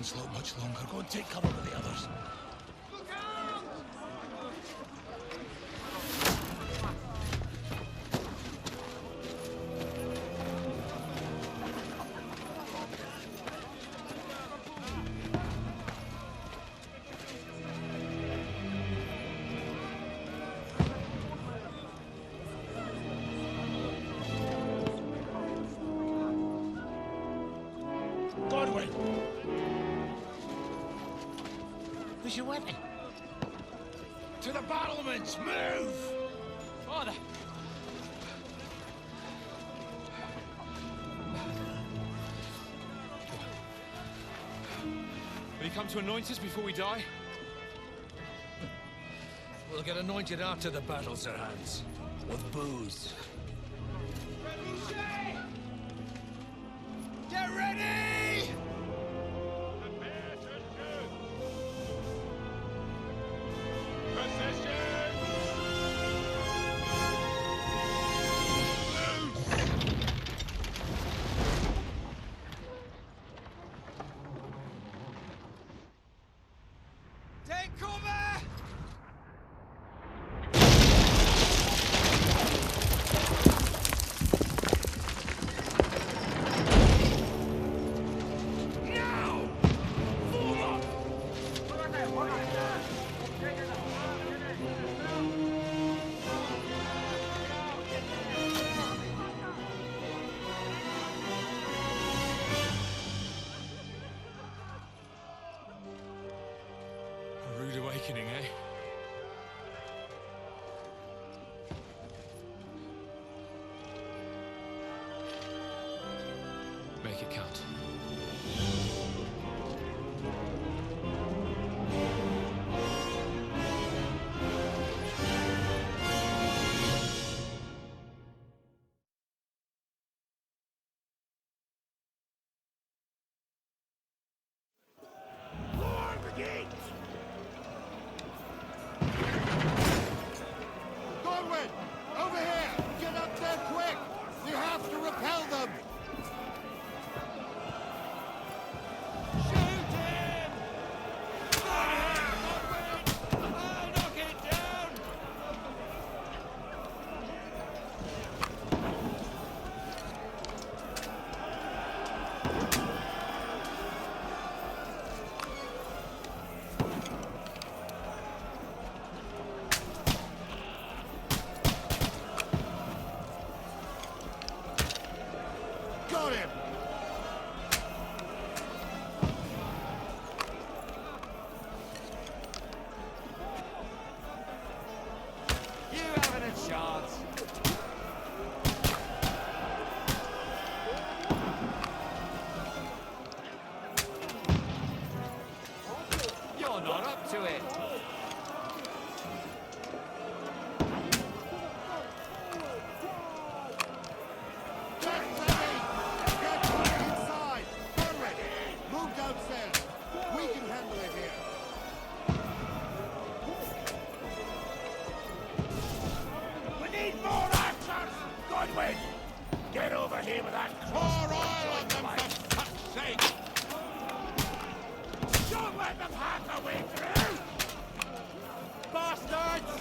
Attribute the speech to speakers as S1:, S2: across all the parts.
S1: onslaught much longer. Go and take cover with the others. Who's you waiting? To the battlements! Move! Father!
S2: Will you come to anoint us before we die?
S1: We'll get anointed after the battle, Sir Hans. With booze. Get ready! Take cover!
S2: A rude awakening, eh? Make it count.
S1: Lord the gate!
S3: Godwin! Over here! Get up there quick! We have to repel them! Shoot him! Godwin! I'll knock it down! Got him!
S1: You haven't a chance. You're not up to it.
S3: Get ready! Get back inside! Godwin! Move downstairs! We can handle it here!
S1: We need more archers! Godwin! Get over here with that
S3: Pour
S1: crossbow!
S3: oil on them for fuck's sake!
S1: Don't let them have the way through! Bastards!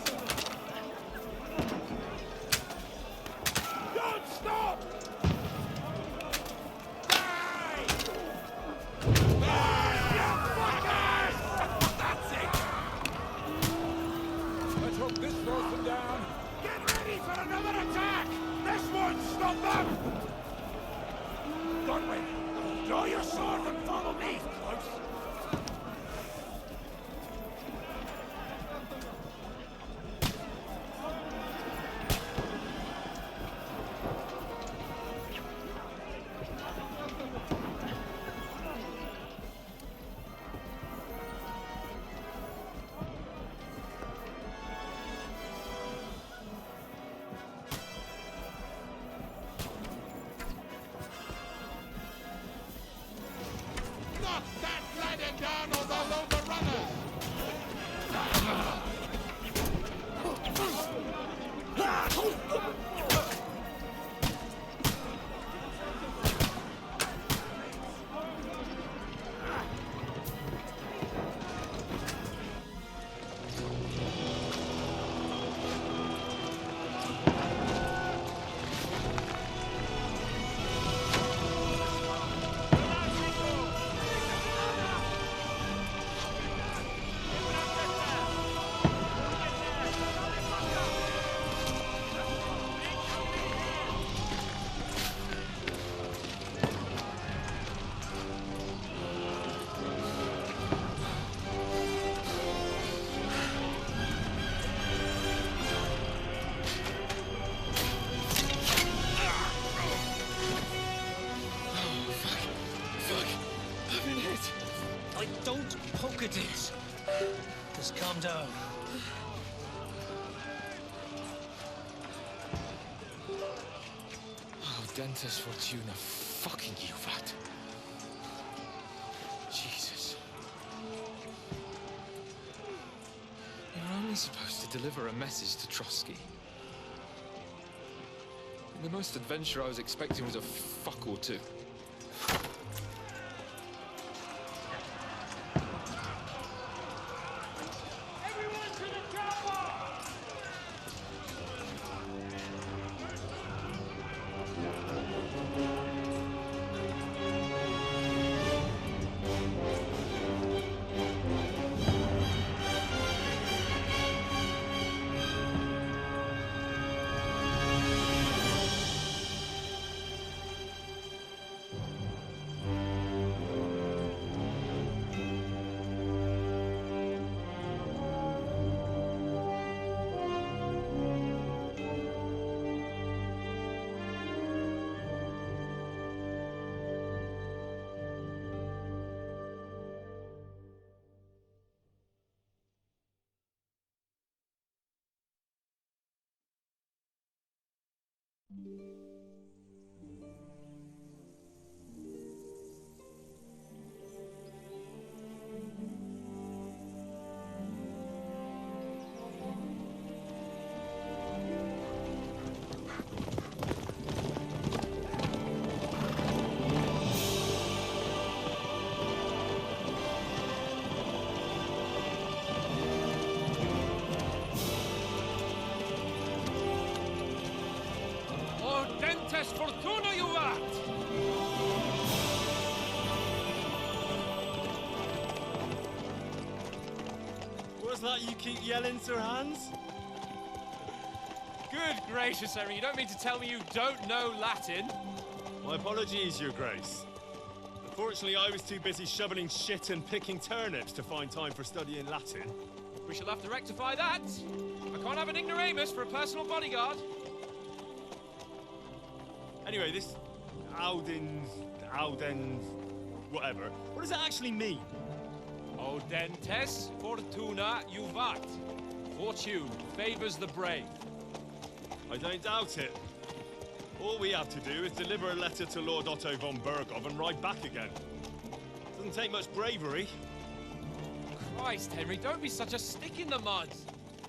S1: Don't stop! Die! Die, you fuckers! That's it!
S2: Let's hope this throws them down.
S1: Get ready for another attack! This won't stop them! Godwin, draw your sword and follow me! Close.
S4: at this. Just calm down.
S2: Oh, Dentes Fortuna, fucking you, VAT. Jesus. You're only supposed to deliver a message to Trotsky. And the most adventure I was expecting was a fuck or two. Fortuna, you VAT!
S5: What's that you keep yelling, Sir Hans?
S2: Good gracious, Henry, you don't mean to tell me you don't know Latin?
S5: My apologies, Your Grace. Unfortunately, I was too busy shoveling shit and picking turnips to find time for studying Latin.
S2: We shall have to rectify that. I can't have an ignoramus for a personal bodyguard.
S5: Anyway, this Audens, whatever. What does it actually mean?
S2: Audentes Fortuna Juvat. Fortune favors the brave.
S5: I don't doubt it. All we have to do is deliver a letter to Lord Otto von Bergov and ride back again. Doesn't take much bravery.
S2: Christ, Henry, don't be such a stick in the mud.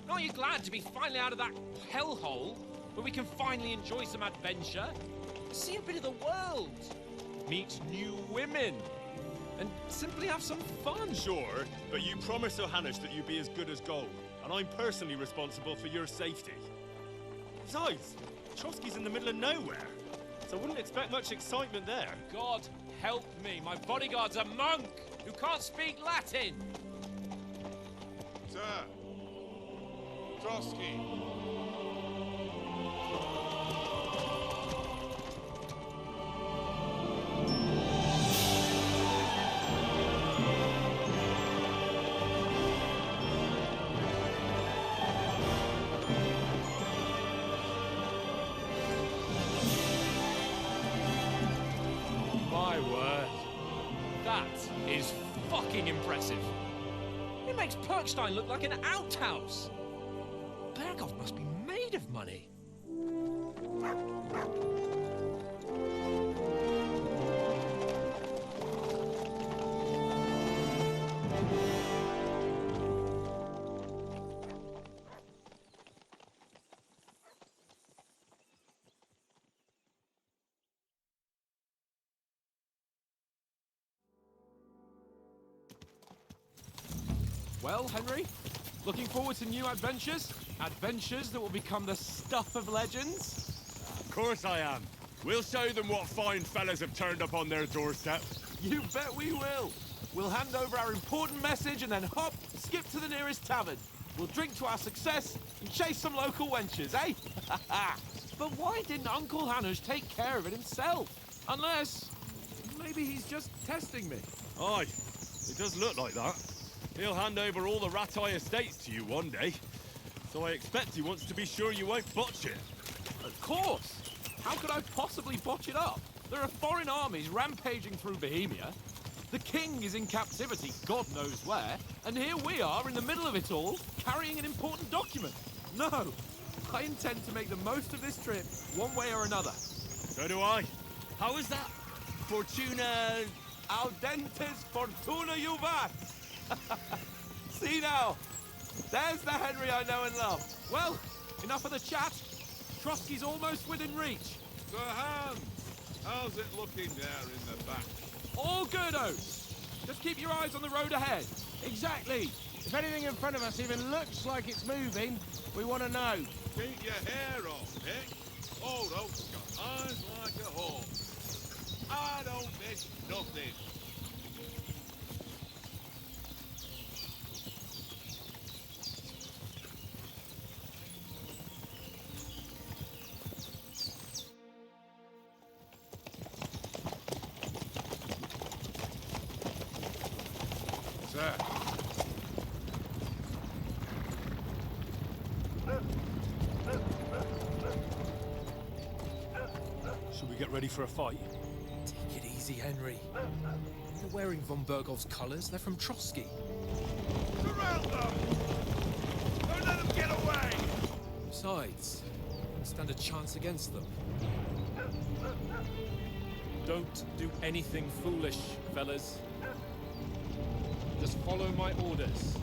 S2: Aren't you glad to be finally out of that hellhole where we can finally enjoy some adventure? See a bit of the world, meet new women, and simply have some fun.
S5: Sure, but you promised Johannes that you'd be as good as gold, and I'm personally responsible for your safety. Besides, Trotsky's in the middle of nowhere, so I wouldn't expect much excitement there.
S2: God help me, my bodyguard's a monk who can't speak Latin.
S1: Sir. Trotsky.
S2: My word. That is fucking impressive. It makes Perkstein look like an outhouse. Bergov must be made of money. Well, Henry, looking forward to new adventures? Adventures that will become the stuff of legends?
S5: Of course I am. We'll show them what fine fellas have turned up on their doorstep.
S2: You bet we will. We'll hand over our important message and then hop, skip to the nearest tavern. We'll drink to our success and chase some local wenches, eh? But why didn't Uncle Hanush take care of it himself? Unless, maybe he's just testing me.
S5: Aye, it does look like that. He'll hand over all the Ratai estates to you one day. So I expect he wants to be sure you won't botch it.
S2: Of course! How could I possibly botch it up? There are foreign armies rampaging through Bohemia. The king is in captivity, God knows where, and here we are in the middle of it all, carrying an important document. No, I intend to make the most of this trip, one way or another.
S5: So do I.
S6: How is that? Fortuna...
S2: Audentes fortuna juvat! See now, there's the Henry I know and love. Well, enough of the chat. Trotsky's almost within reach.
S7: So Hans, how's it looking there in the back?
S2: All good, Oates. Just keep your eyes on the road ahead.
S8: Exactly. If anything in front of us even looks like it's moving, we want to know.
S7: Keep your hair on, Nick. Old Oak's got eyes like a hawk. I don't miss nothing.
S1: Sir.
S5: Should we get ready for a fight?
S6: Take it easy, Henry. You're wearing von Bergov's colours. They're from Trotsky.
S1: Surround them! Don't let them get away!
S6: Besides, stand a chance against them.
S9: Don't do anything foolish, fellas. Just follow my orders.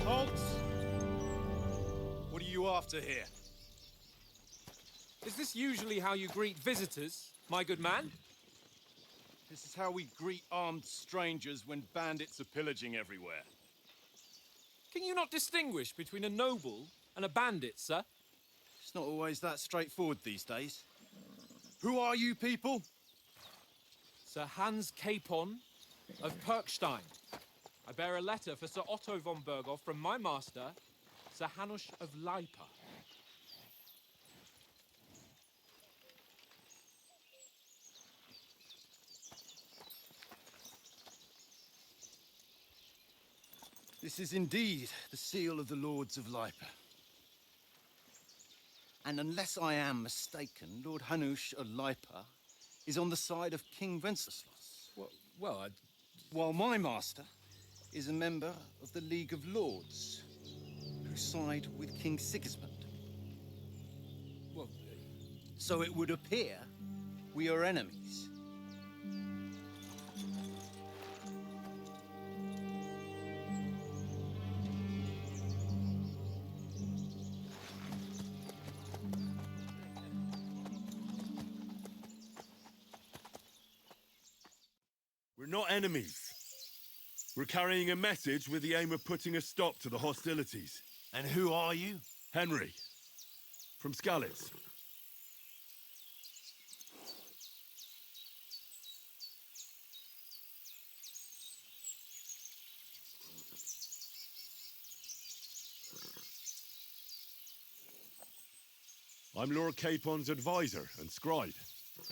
S5: Halt! What are you after here?
S9: Is this usually how you greet visitors, my good man?
S10: This is how we greet armed strangers when bandits are pillaging everywhere.
S9: Can you not distinguish between a noble and a bandit, sir?
S10: It's not always that straightforward these days. Who are you people?
S9: Sir Hans Capon of Perkstein. I bear a letter for Sir Otto von Berghoff from my master, Sir Hanush of Lipa.
S10: This is indeed the seal of the Lords of Lipa. And unless I am mistaken, Lord Hanush of Lipa is on the side of King Wenceslas. While my master is a member of the League of Lords, who side with King Sigismund. So it would appear we are enemies.
S1: We're not enemies. We're carrying a message with the aim of putting a stop to the hostilities.
S6: And who are you?
S1: Henry, from Skalitz. I'm Lord Capon's advisor and scribe,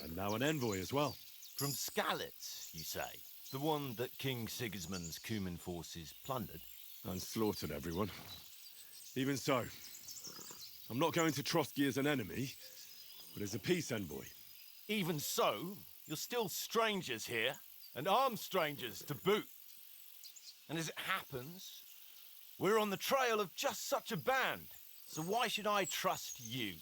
S1: and now an envoy as well.
S11: From Skalitz, you say? The one that King Sigismund's Cuman forces plundered?
S1: And slaughtered everyone. Even so, I'm not going to Trotsky as an enemy, but as a peace envoy.
S11: Even so, you're still strangers here, and armed strangers to boot. And as it happens, we're on the trail of just such a band, so why should I trust you?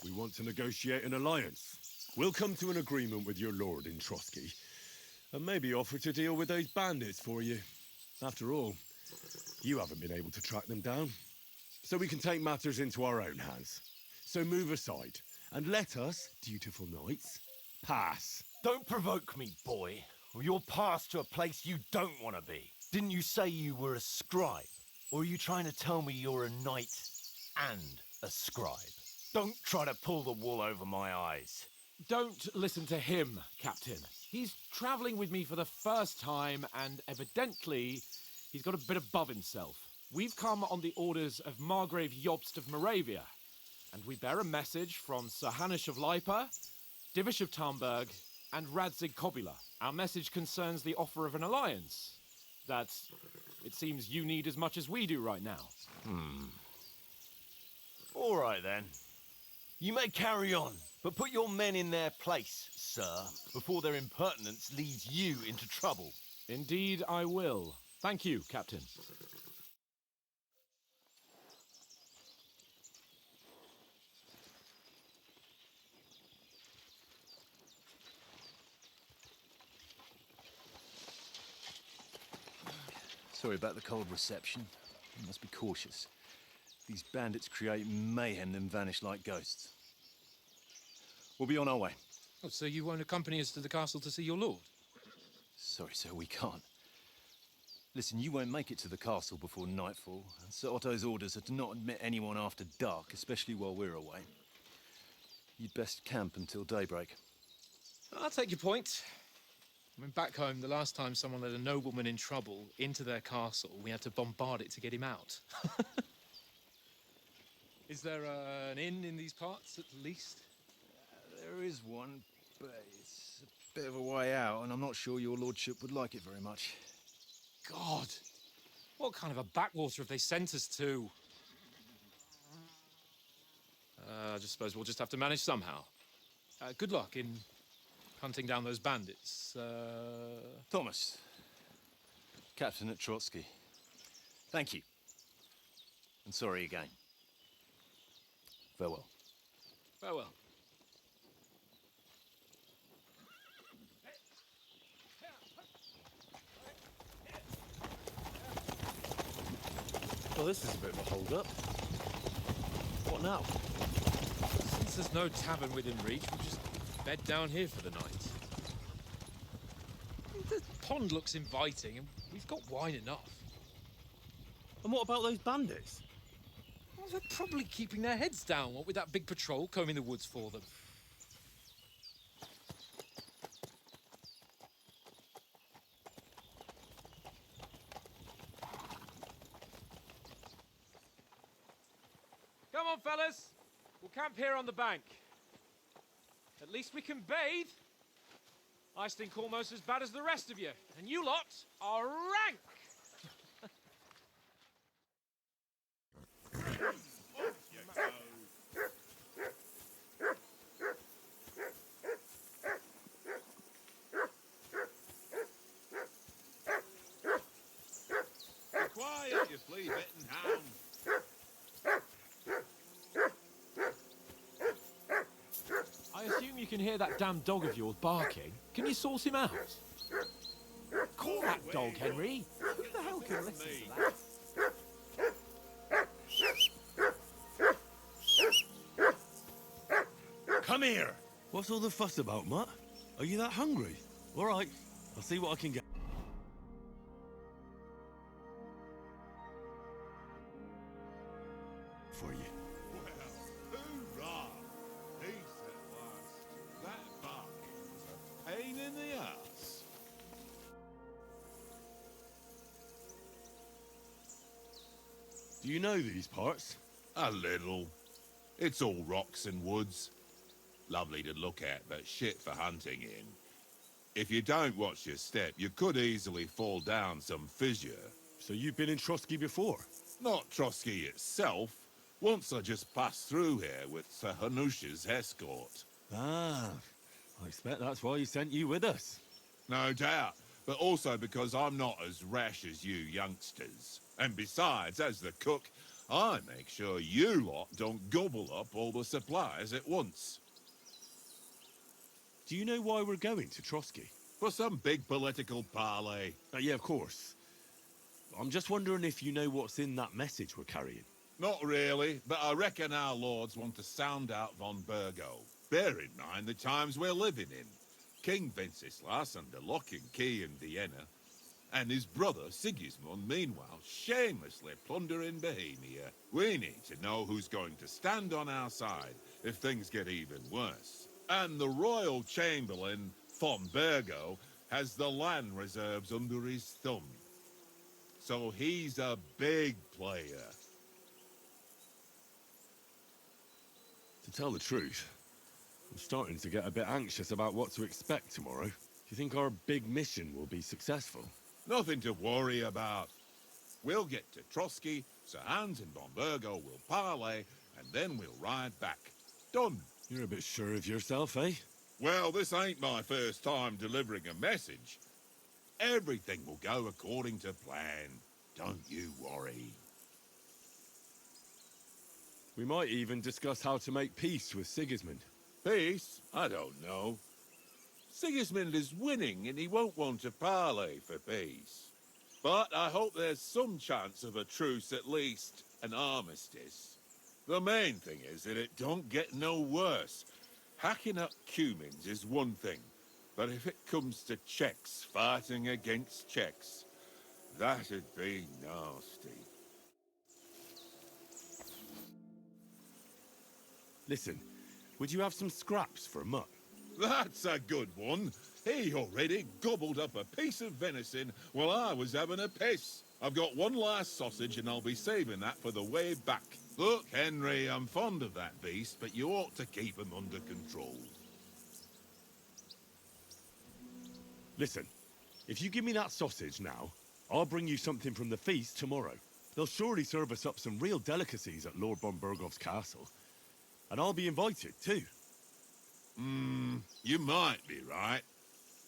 S1: We want to negotiate an alliance. We'll come to an agreement with your lord in Trotsky, and maybe offer to deal with those bandits for you. After all, you haven't been able to track them down. So we can take matters into our own hands. So move aside, and let us, dutiful knights, pass.
S11: Don't provoke me, boy, or you'll pass to a place you don't want to be. Didn't you say you were a scribe? Or are you trying to tell me you're a knight and a scribe? Don't try to pull the wool over my eyes.
S2: Don't listen to him, Captain. He's travelling with me for the first time, and evidently, he's got a bit above himself. We've come on the orders of Margrave Jobst of Moravia, and we bear a message from Sir Hanush of Lipa, Divish of Tarnberg, and Radzig Kobula. Our message concerns the offer of an alliance that it seems you need as much as we do right now.
S11: All right, then. You may carry on, but put your men in their place, sir, before their impertinence leads you into trouble.
S2: Indeed, I will. Thank you, Captain.
S10: Sorry about the cold reception. You must be cautious. These bandits create mayhem then vanish like ghosts. We'll be on our way.
S6: Oh, so you won't accompany us to the castle to see your lord?
S10: Sorry, sir, we can't. Listen, you won't make it to the castle before nightfall, and Sir Otto's orders are to not admit anyone after dark, especially while we're away. You'd best camp until daybreak.
S6: I'll take your point. I mean, back home, the last time someone let a nobleman in trouble into their castle, we had to bombard it to get him out. Is there an inn in these parts, at least?
S10: There is one, but it's a bit of a way out, and I'm not sure your lordship would like it very much.
S6: God! What kind of a backwater have they sent us to? I just suppose we'll just have to manage somehow. Good luck in hunting down those bandits.
S10: Thomas, captain at Trotsky. Thank you. And sorry again. Farewell.
S6: Farewell.
S2: Well, this is a bit of a hold-up. What now?
S6: Since there's no tavern within reach, we'll just bed down here for the night. The pond looks inviting, and we've got wine enough.
S2: And what about those bandits?
S6: Well, they're probably keeping their heads down, what with that big patrol combing the woods for them. Come on, fellas. We'll camp here on the bank. At least we can bathe. I stink almost as bad as the rest of you, and you lot are rank.
S7: Quiet, you flea-bitten hound.
S2: I assume you can hear that damn dog of yours barking. Can you sort him out? Call that dog, Henry. Who the hell can listen to that?
S1: Come here! What's all the fuss about, Mutt? Are you that hungry? All right, I'll see what I can get. For you.
S7: Well, hoorah! Peace at last. That barking was a pain in the ass.
S1: Do you know these parts?
S7: A little. It's all rocks and woods. Lovely to look at, but shit for hunting in. If you don't watch your step, you could easily fall down some fissure.
S1: So you've been in Trotsky before?
S7: Not Trotsky itself. Once I just passed through here with Sir Hanush's escort.
S1: Ah, I expect that's why he sent you with us.
S7: No doubt, but also because I'm not as rash as you youngsters. And besides, as the cook, I make sure you lot don't gobble up all the supplies at once.
S1: Do you know why we're going to Trotsky?
S7: For some big political parley.
S1: Yeah, of course. I'm just wondering if you know what's in that message we're carrying.
S7: Not really, but I reckon our lords want to sound out von Burgo. Bear in mind the times we're living in. King Wenceslas under lock and key in Vienna, and his brother Sigismund, meanwhile, shamelessly plundering Bohemia. We need to know who's going to stand on our side if things get even worse. And the royal chamberlain, von Burgo, has the land reserves under his thumb. So he's a big player.
S1: To tell the truth, I'm starting to get a bit anxious about what to expect tomorrow. Do you think our big mission will be successful?
S7: Nothing to worry about. We'll get to Trotsky, Sir Hans and von Burgo will parley, and then we'll ride back. Done.
S1: You're a bit sure of yourself, eh?
S7: Well, this ain't my first time delivering a message. Everything will go according to plan. Don't you worry.
S1: We might even discuss how to make peace with Sigismund.
S7: Peace? I don't know. Sigismund is winning and he won't want to parley for peace. But I hope there's some chance of a truce, at least an armistice. The main thing is that it don't get no worse. Hacking up Cumins is one thing, but if it comes to Czechs fighting against Czechs, that'd be nasty.
S1: Listen, would you have some scraps for a mutt?
S7: That's a good one. He already gobbled up a piece of venison while I was having a piss. I've got one last sausage and I'll be saving that for the way back. Look, Henry, I'm fond of that beast, but you ought to keep him under control.
S1: Listen, if you give me that sausage now, I'll bring you something from the feast tomorrow. They'll surely serve us up some real delicacies at Lord von Burgov's castle. And I'll be invited, too.
S7: You might be right.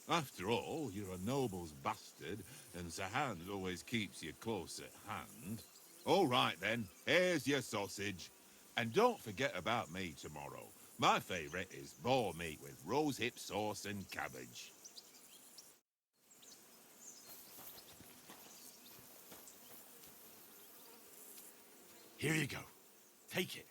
S7: After all, you're a noble's bastard, and Sir Hans always keeps you close at hand. All right, then. Here's your sausage. And don't forget about me tomorrow. My favourite is boar meat with rosehip sauce and cabbage.
S1: Here you go. Take it.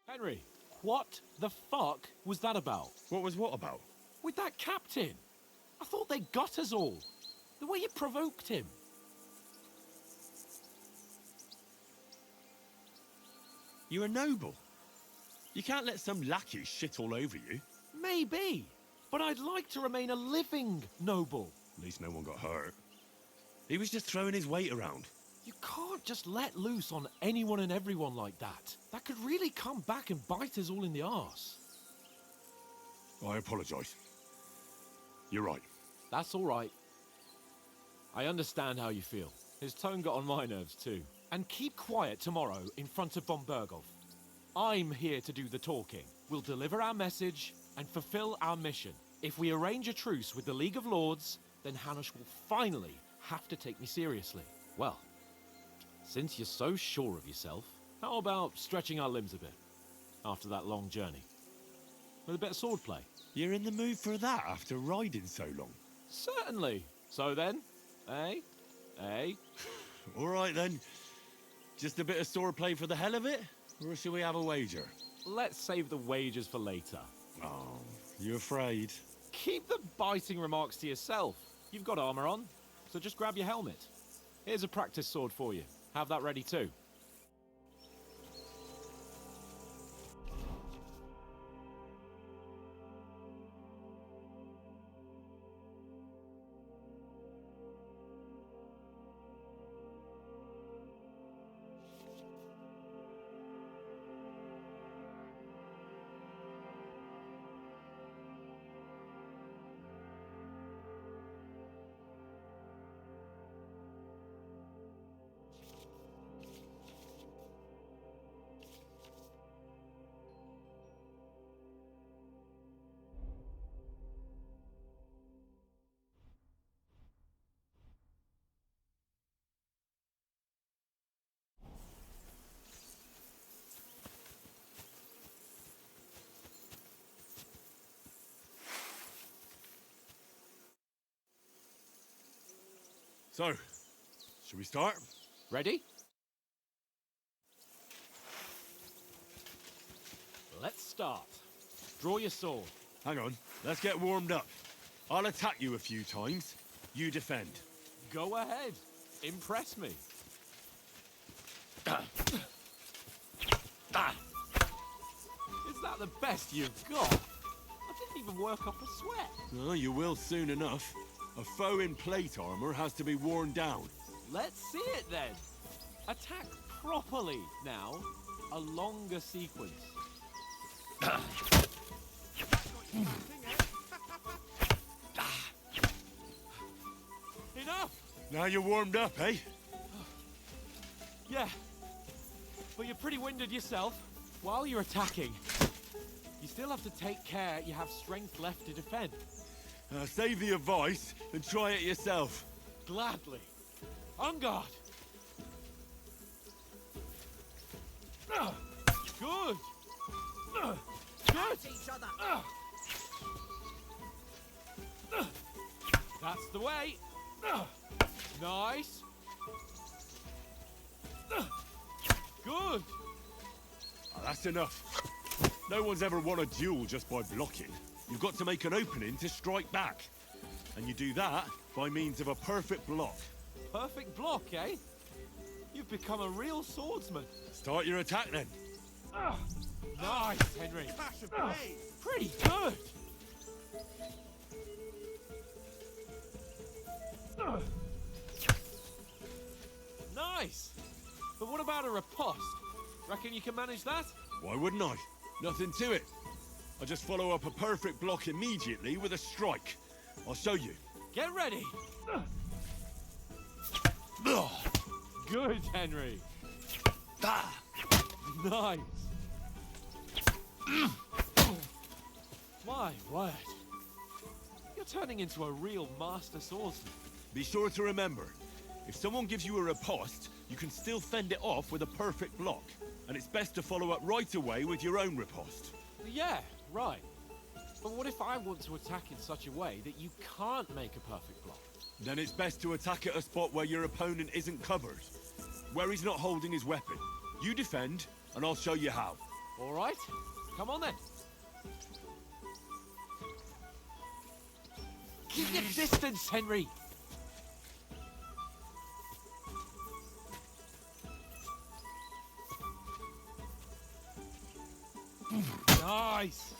S2: Henry, what the fuck was that about?
S1: What was what about?
S2: With that captain. I thought they got us all. The way you provoked him.
S1: You're a noble. You can't let some lackey shit all over you.
S2: Maybe, but I'd like to remain a living noble.
S1: At least no one got hurt. He was just throwing his weight around.
S2: You can't just let loose on anyone and everyone like that. That could really come back and bite us all in the arse.
S1: I apologise. You're right.
S2: That's all right. I understand how you feel. His tone got on my nerves too. And keep quiet tomorrow in front of von Burgov. I'm here to do the talking. We'll deliver our message and fulfill our mission. If we arrange a truce with the League of Lords, then Hanush will finally have to take me seriously. Well, since you're so sure of yourself, how about stretching our limbs a bit after that long journey? With a bit of swordplay.
S1: You're in the mood for that after riding so long?
S2: Certainly. So then, eh? Eh?
S1: All right then. Just a bit of swordplay for the hell of it? Or shall we have a wager?
S2: Let's save the wagers for later.
S1: Oh, you afraid?
S2: Keep the biting remarks to yourself. You've got armor on, so just grab your helmet. Here's a practice sword for you. Have that ready too.
S1: So, should we start?
S6: Ready? Let's start. Draw your sword.
S1: Hang on, let's get warmed up. I'll attack you a few times. You defend.
S6: Go ahead. Impress me. Is that the best you've got? I didn't even work up a sweat.
S1: Oh, you will soon enough. A foe in plate armor has to be worn down.
S6: Let's see it then. Attack properly now. A longer sequence. Enough!
S1: Now you're warmed up, eh?
S6: Yeah. But you're pretty winded yourself. While you're attacking, you still have to take care you have strength left to defend.
S1: Save the advice and try it yourself.
S6: Gladly. On guard. Good. Good. That's the way. Nice. Good.
S1: Oh, that's enough. No one's ever won a duel just by blocking. You've got to make an opening to strike back. And you do that by means of a perfect block.
S6: Perfect block, eh? You've become a real swordsman.
S1: Start your attack then.
S6: Nice, Henry. Pretty good. Nice. But what about a riposte? Reckon you can manage that?
S1: Why wouldn't I? Nothing to it. I just follow up a perfect block immediately with a strike. I'll show you.
S6: Get ready. Good, Henry. Nice. My word. You're turning into a real master swordsman.
S1: Be sure to remember, if someone gives you a riposte, you can still fend it off with a perfect block. And it's best to follow up right away with your own riposte.
S6: Yeah, right. But what if I want to attack in such a way that you can't make a perfect block?
S1: Then it's best to attack at a spot where your opponent isn't covered. Where he's not holding his weapon. You defend, and I'll show you how.
S6: All right. Come on then. Keep your distance, Henry. Nice.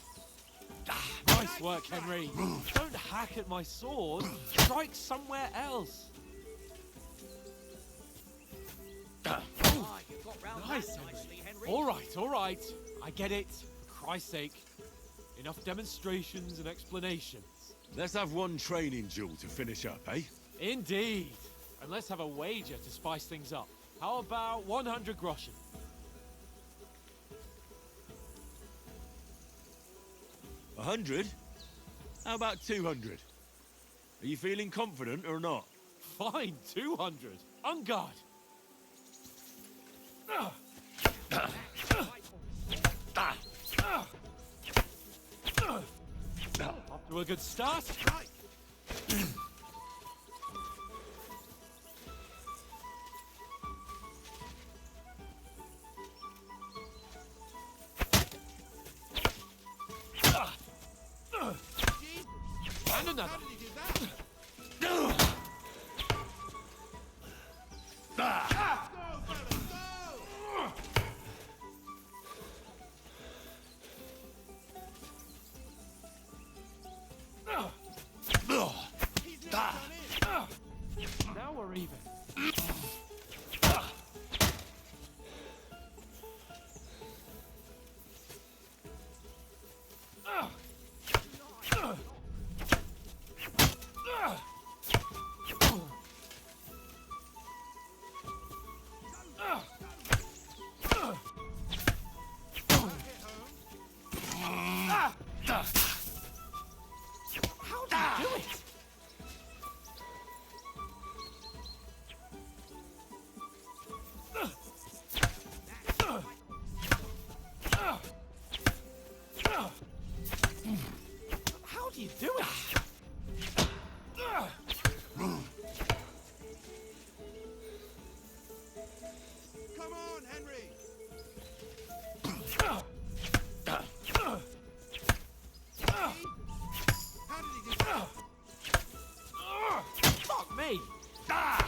S6: Nice work, Henry. Don't hack at my sword. Strike somewhere else. Nice, Henry. All right. I get it. For Christ's sake. Enough demonstrations and explanations.
S1: Let's have one training duel to finish up, eh?
S6: Indeed. And let's have a wager to spice things up. How about 100 groschen?
S1: 100? How about 200? Are you feeling confident or not?
S6: Fine, 200. On guard. Up to a good start. And another.
S2: me! Ah!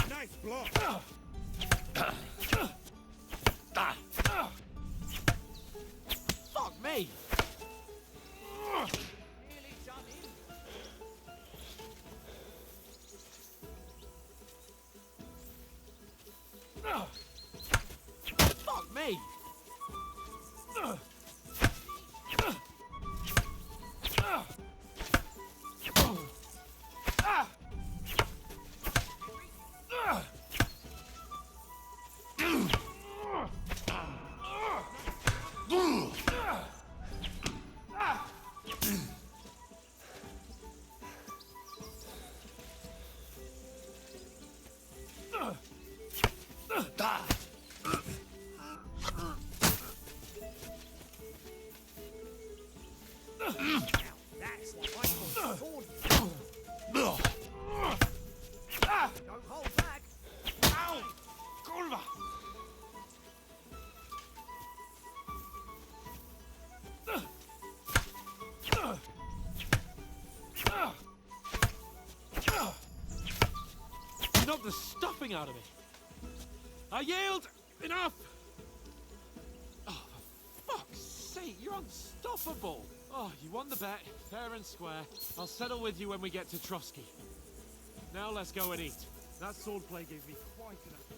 S3: Nice block.
S2: Fuck me! Fuck me!
S4: That's what I call sword. Don't hold back.
S2: Ow! Kurwa! You knocked the stuffing out of me. I yield! Enough! Oh, for fuck's sake, you're unstoppable! Oh, you won the bet, fair and square. I'll settle with you when we get to Trotsky. Now let's go and eat. That swordplay gave me quite an appetite.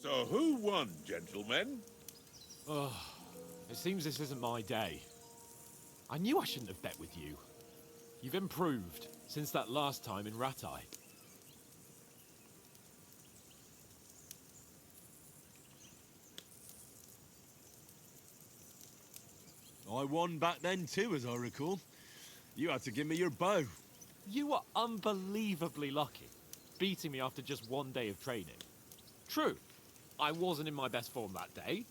S7: So who won, gentlemen?
S2: Oh, it seems this isn't my day. I knew I shouldn't have bet with you. You've improved since that last time in Ratai.
S1: I won back then too, as I recall. You had to give me your bow.
S2: You were unbelievably lucky, beating me after just one day of training. True, I wasn't in my best form that day.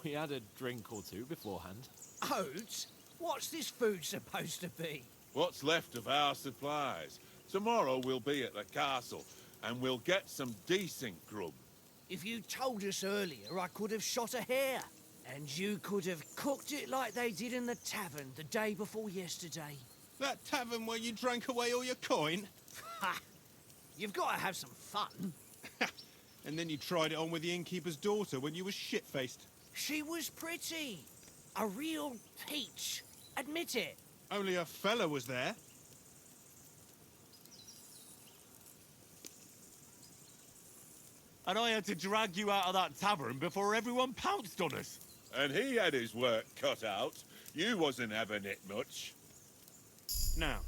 S2: We had a drink or two beforehand.
S4: Oats? What's this food supposed to be?
S7: What's left of our supplies? Tomorrow we'll be at the castle, and we'll get some decent grub.
S4: If you told us earlier, I could have shot a hare. And you could have cooked it like they did in the tavern the day before yesterday.
S8: That tavern where you drank away all your coin?
S4: Ha! You've got to have some fun.
S8: And then you tried it on with the innkeeper's daughter when you were shit-faced.
S4: She was pretty. A real peach. Admit it.
S8: Only a fella was there.
S1: And I had to drag you out of that tavern before everyone pounced on us.
S7: And he had his work cut out. You wasn't having it much.
S8: Now,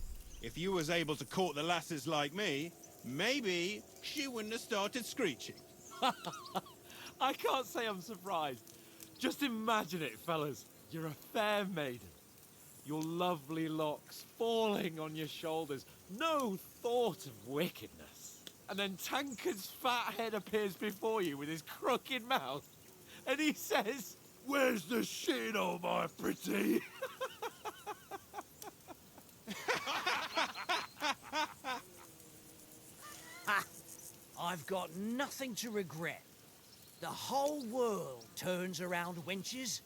S8: if you was able to court the lasses like me, maybe she wouldn't have started screeching.
S2: I can't say I'm surprised. Just imagine it, fellas. You're a fair maiden. Your lovely locks falling on your shoulders. No thought of wickedness. And then Tankard's fat head appears before you with his crooked mouth. And he says, "Where's the shit, oh my pretty?"
S4: I've got nothing to regret. The whole world turns around wenches.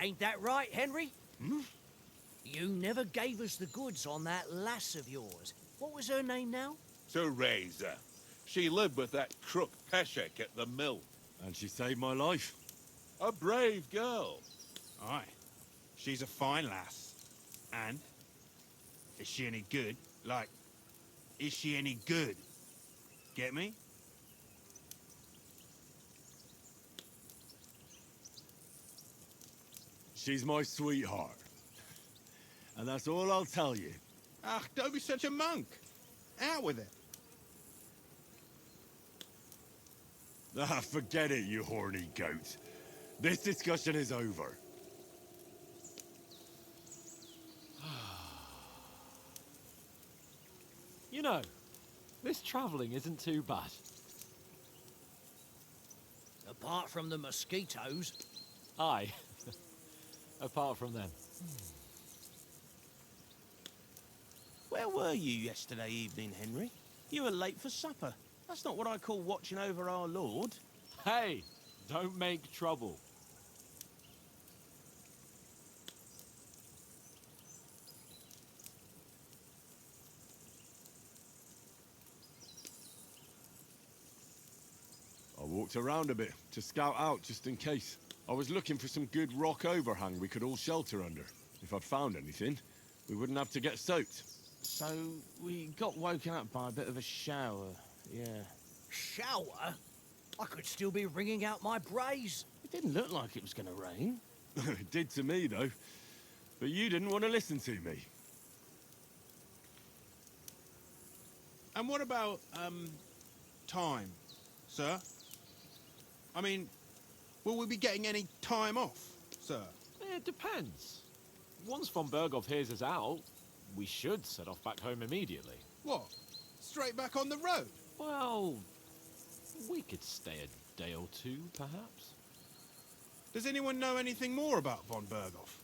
S4: Ain't that right, Henry?
S8: Hmm?
S4: You never gave us the goods on that lass of yours. What was her name now?
S7: Teresa. She lived with that crook Peshek at the mill.
S1: And she saved my life.
S7: A brave girl.
S8: Aye. She's a fine lass. And? Is she any good? Like, is she any good? Get me?
S1: She's my sweetheart. And that's all I'll tell you.
S8: Ah, don't be such a monk. Out with it.
S1: Ah, forget it, you horny goat. This discussion is over.
S9: You know, this travelling isn't too bad.
S4: Apart from the mosquitoes.
S9: Aye. Apart from them.
S12: Where were you yesterday evening, Henry? You were late for supper. That's not what I call watching over our Lord.
S9: Hey, don't make trouble.
S1: I walked around a bit to scout out just in case. I was looking for some good rock overhang we could all shelter under. If I'd found anything, we wouldn't have to get soaked.
S12: So, we got woken up by a bit of a shower, yeah.
S4: Shower? I could still be wringing out my brace.
S12: It didn't look like it was going to rain.
S1: It did to me, though. But you didn't want to listen to me.
S8: And what about, time, sir? I mean, will we be getting any time off, sir?
S9: It depends. Once von Berghoff hears us out, we should set off back home immediately.
S8: What? Straight back on the road?
S9: Well, we could stay a day or two, perhaps.
S8: Does anyone know anything more about von Berghoff?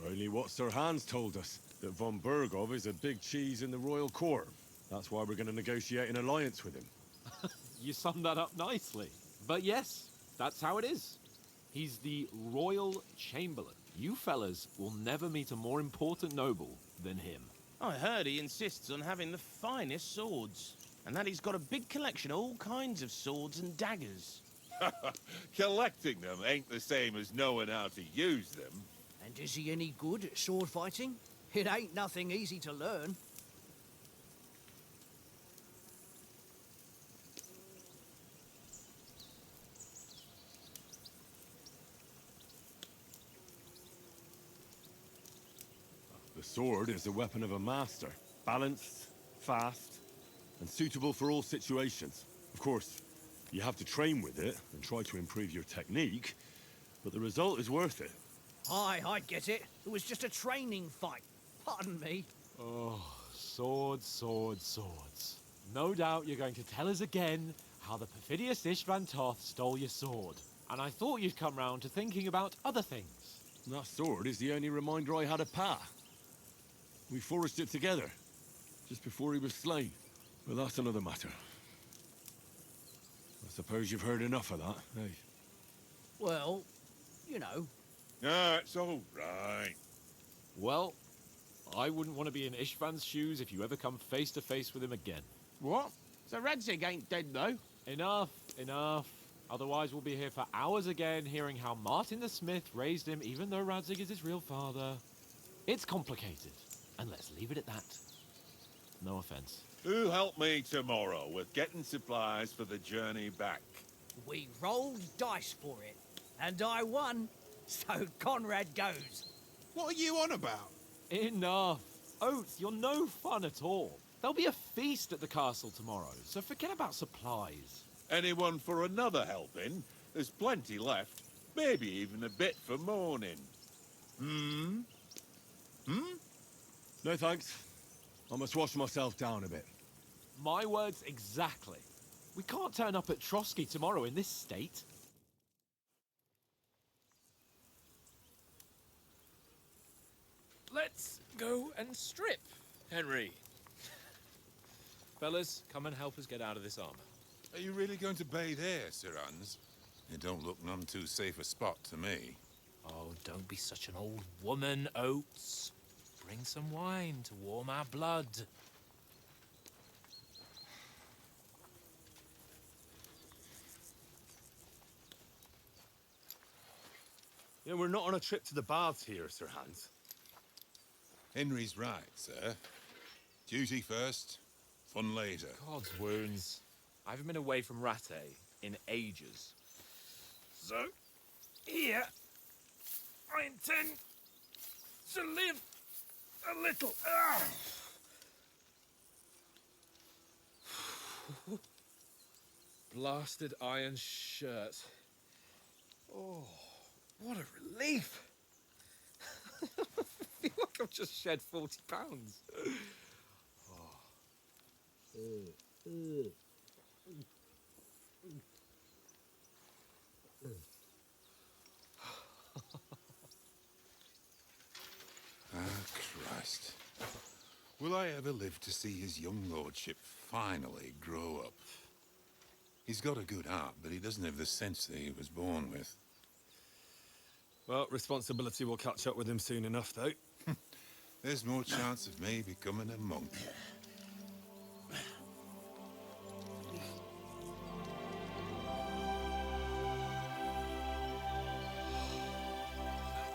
S1: Only what Sir Hans told us, that von Berghoff is a big cheese in the royal court. That's why we're going to negotiate an alliance with him.
S9: You summed that up nicely. But yes, that's how it is. He's the royal chamberlain. You fellas will never meet a more important noble than him.
S12: I heard he insists on having the finest swords, and that he's got a big collection of all kinds of swords and daggers.
S7: Collecting them ain't the same as knowing how to use them.
S4: And is he any good at sword fighting? It ain't nothing easy to learn.
S1: The sword is the weapon of a master. Balanced, fast, and suitable for all situations. Of course, you have to train with it and try to improve your technique, but the result is worth it.
S4: Aye, I get it. It was just a training fight. Pardon me.
S9: Oh, swords, swords, swords. No doubt you're going to tell us again how the perfidious Istvan Toth stole your sword. And I thought you'd come round to thinking about other things.
S1: That sword is the only reminder I had of Pa. We forged it together, just before he was slain. But that's another matter. I suppose you've heard enough of that, eh?
S4: Well, you know.
S7: Ah, it's all right.
S9: Well, I wouldn't want to be in Istvan's shoes if you ever come face to face with him again.
S12: What? So Radzig ain't dead, though?
S9: Enough, enough. Otherwise we'll be here for hours again hearing how Martin the Smith raised him even though Radzig is his real father. It's complicated, and let's leave it at that. No offense.
S7: Who help me tomorrow with getting supplies for the journey back?
S4: We rolled dice for it, and I won, so Conrad goes.
S8: What are you on about?
S9: Enough. Oates, you're no fun at all. There'll be a feast at the castle tomorrow, so forget about supplies.
S7: Anyone for another helping? There's plenty left. Maybe even a bit for morning.
S1: No thanks. I must wash myself down a bit.
S9: My words exactly. We can't turn up at Trotsky tomorrow in this state. Let's go and strip, Henry. Fellas, come and help us get out of this armor.
S13: Are you really going to bathe here, Sir Hans? It don't look none too safe a spot to me.
S9: Oh, don't be such an old woman, Oates. Bring some wine to warm our blood.
S14: You know, we're not on a trip to the baths here, Sir Hans.
S13: Henry's right, sir. Duty first, fun later.
S9: God's wounds. I haven't been away from Rattay in ages. So, here, I intend to live a little. Blasted iron shirt. Oh,
S15: What a relief! I feel like I've just shed £40.
S13: Christ. Will I ever live to see his young lordship finally grow up? He's got a good heart, but he doesn't have the sense that he was born with.
S15: Well, responsibility will catch up with him soon enough, though.
S13: There's more chance of me becoming a monk.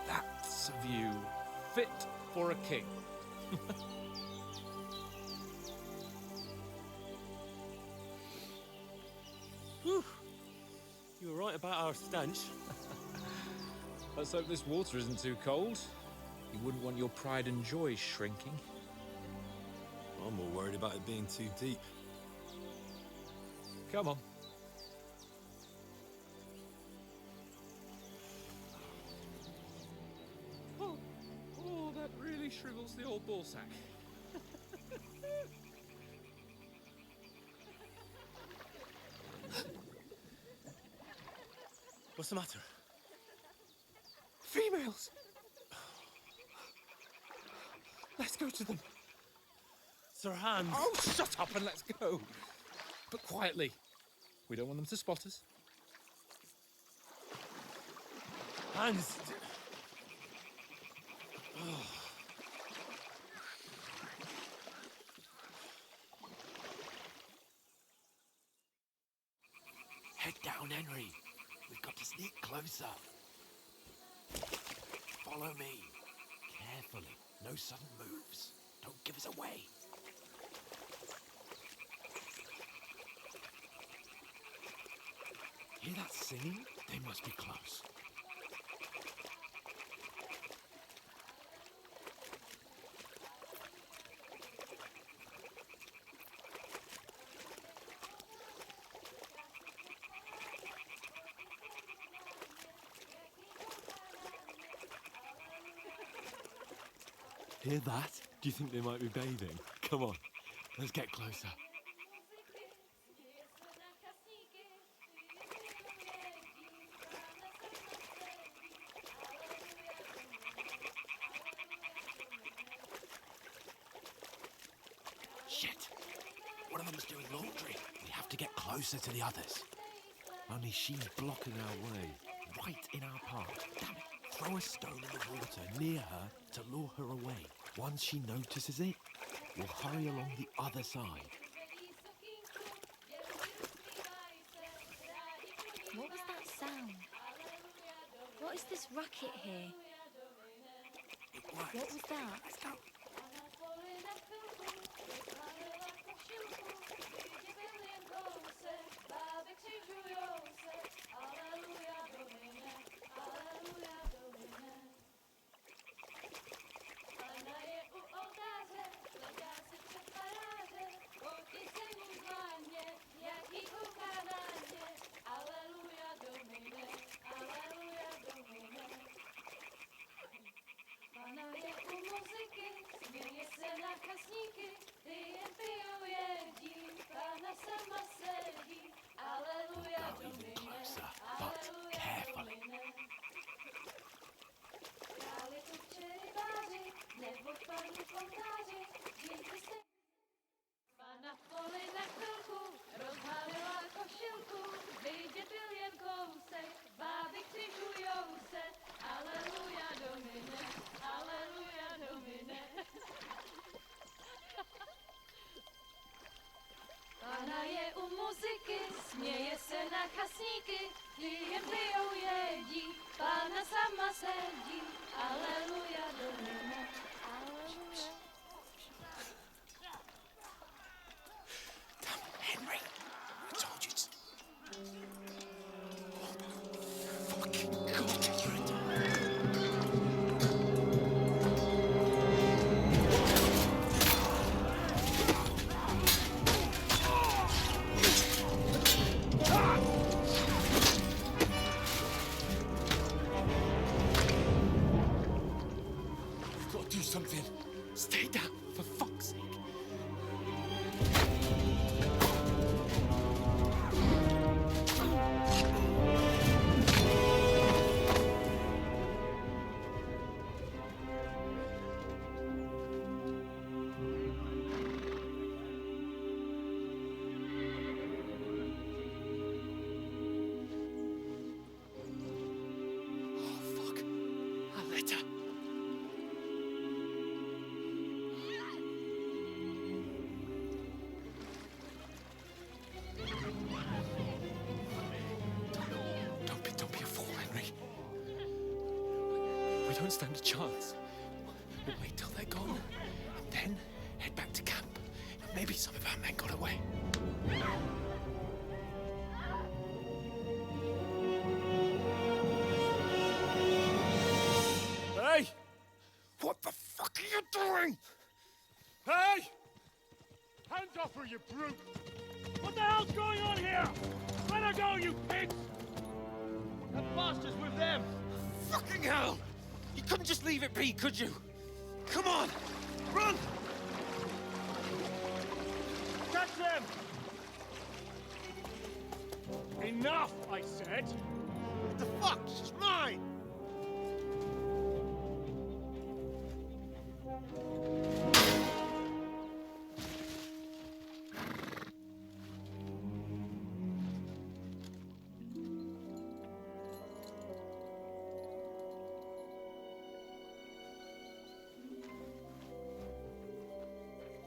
S6: That's a view fit for a king.
S9: Whew. You were right about our stench.
S6: Let's hope this water isn't too cold. You wouldn't want your pride and joy shrinking.
S15: I'm more worried about it being too deep.
S6: Come on. Oh, that really shrivels the old ball sack.
S15: What's the matter?
S6: Females! Let's go to them.
S15: Sir Hans!
S6: Oh, shut up and let's go. But quietly. We don't want them to spot us.
S15: Hans!
S9: Head down, Henry. We've got to sneak closer. Follow me. Carefully. No sudden moves. Don't give us away. Hear that singing? They must be close. Hear that? Do you think they might be bathing? Come on, let's get closer. Shit! One of them's doing laundry. We have to get closer to the others. Only she's blocking our way, right in our path. Damn it! Throw a stone in the water near her to lure her away. Once she notices it, we'll hurry along the other side.
S16: What was that sound? What is this racket here? What was that?
S9: Let's go. We'll go even closer, but carefully.
S17: Pána je u muziky, směje se na chasníky, ty jen pijou jedí, Pána sama sedí, aleluja, domine, aleluja.
S9: Damn, Henry, I told you to... Fucking God, We don't stand a chance. We'll wait till they're gone, and then head back to camp. Maybe some of our men got away.
S3: Hey! What the fuck are you doing? Hey! Hands off her, you brute! What the hell's going on here? Let her go, you pigs!
S12: That bastard's with them!
S15: Fucking hell! You couldn't just leave it be, could you? Come on! Run!
S3: Catch them! Enough, I said!
S12: What the fuck? It's mine!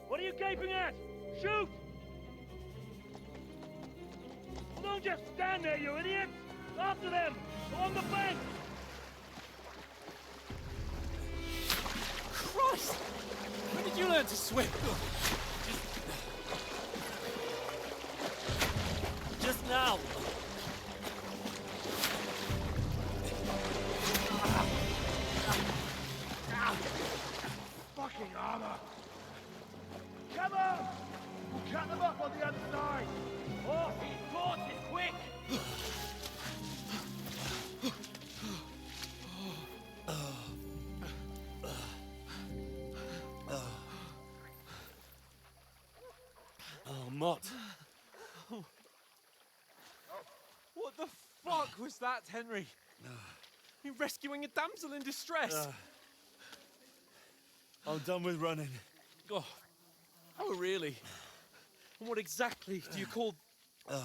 S3: What are you gaping at? Shoot! Well, don't just stand there, you idiot! After them! Along the bank!
S9: Christ! When did you learn to swim?
S3: Just now! Fucking armor! Come on! We'll cut them up on the other side! Oh, he's caught it! Quick!
S9: Oh, Mott. What the fuck was that, Henry? You're rescuing a damsel in distress.
S14: I'm done with running.
S9: Oh, really? And what exactly do you call... Oh,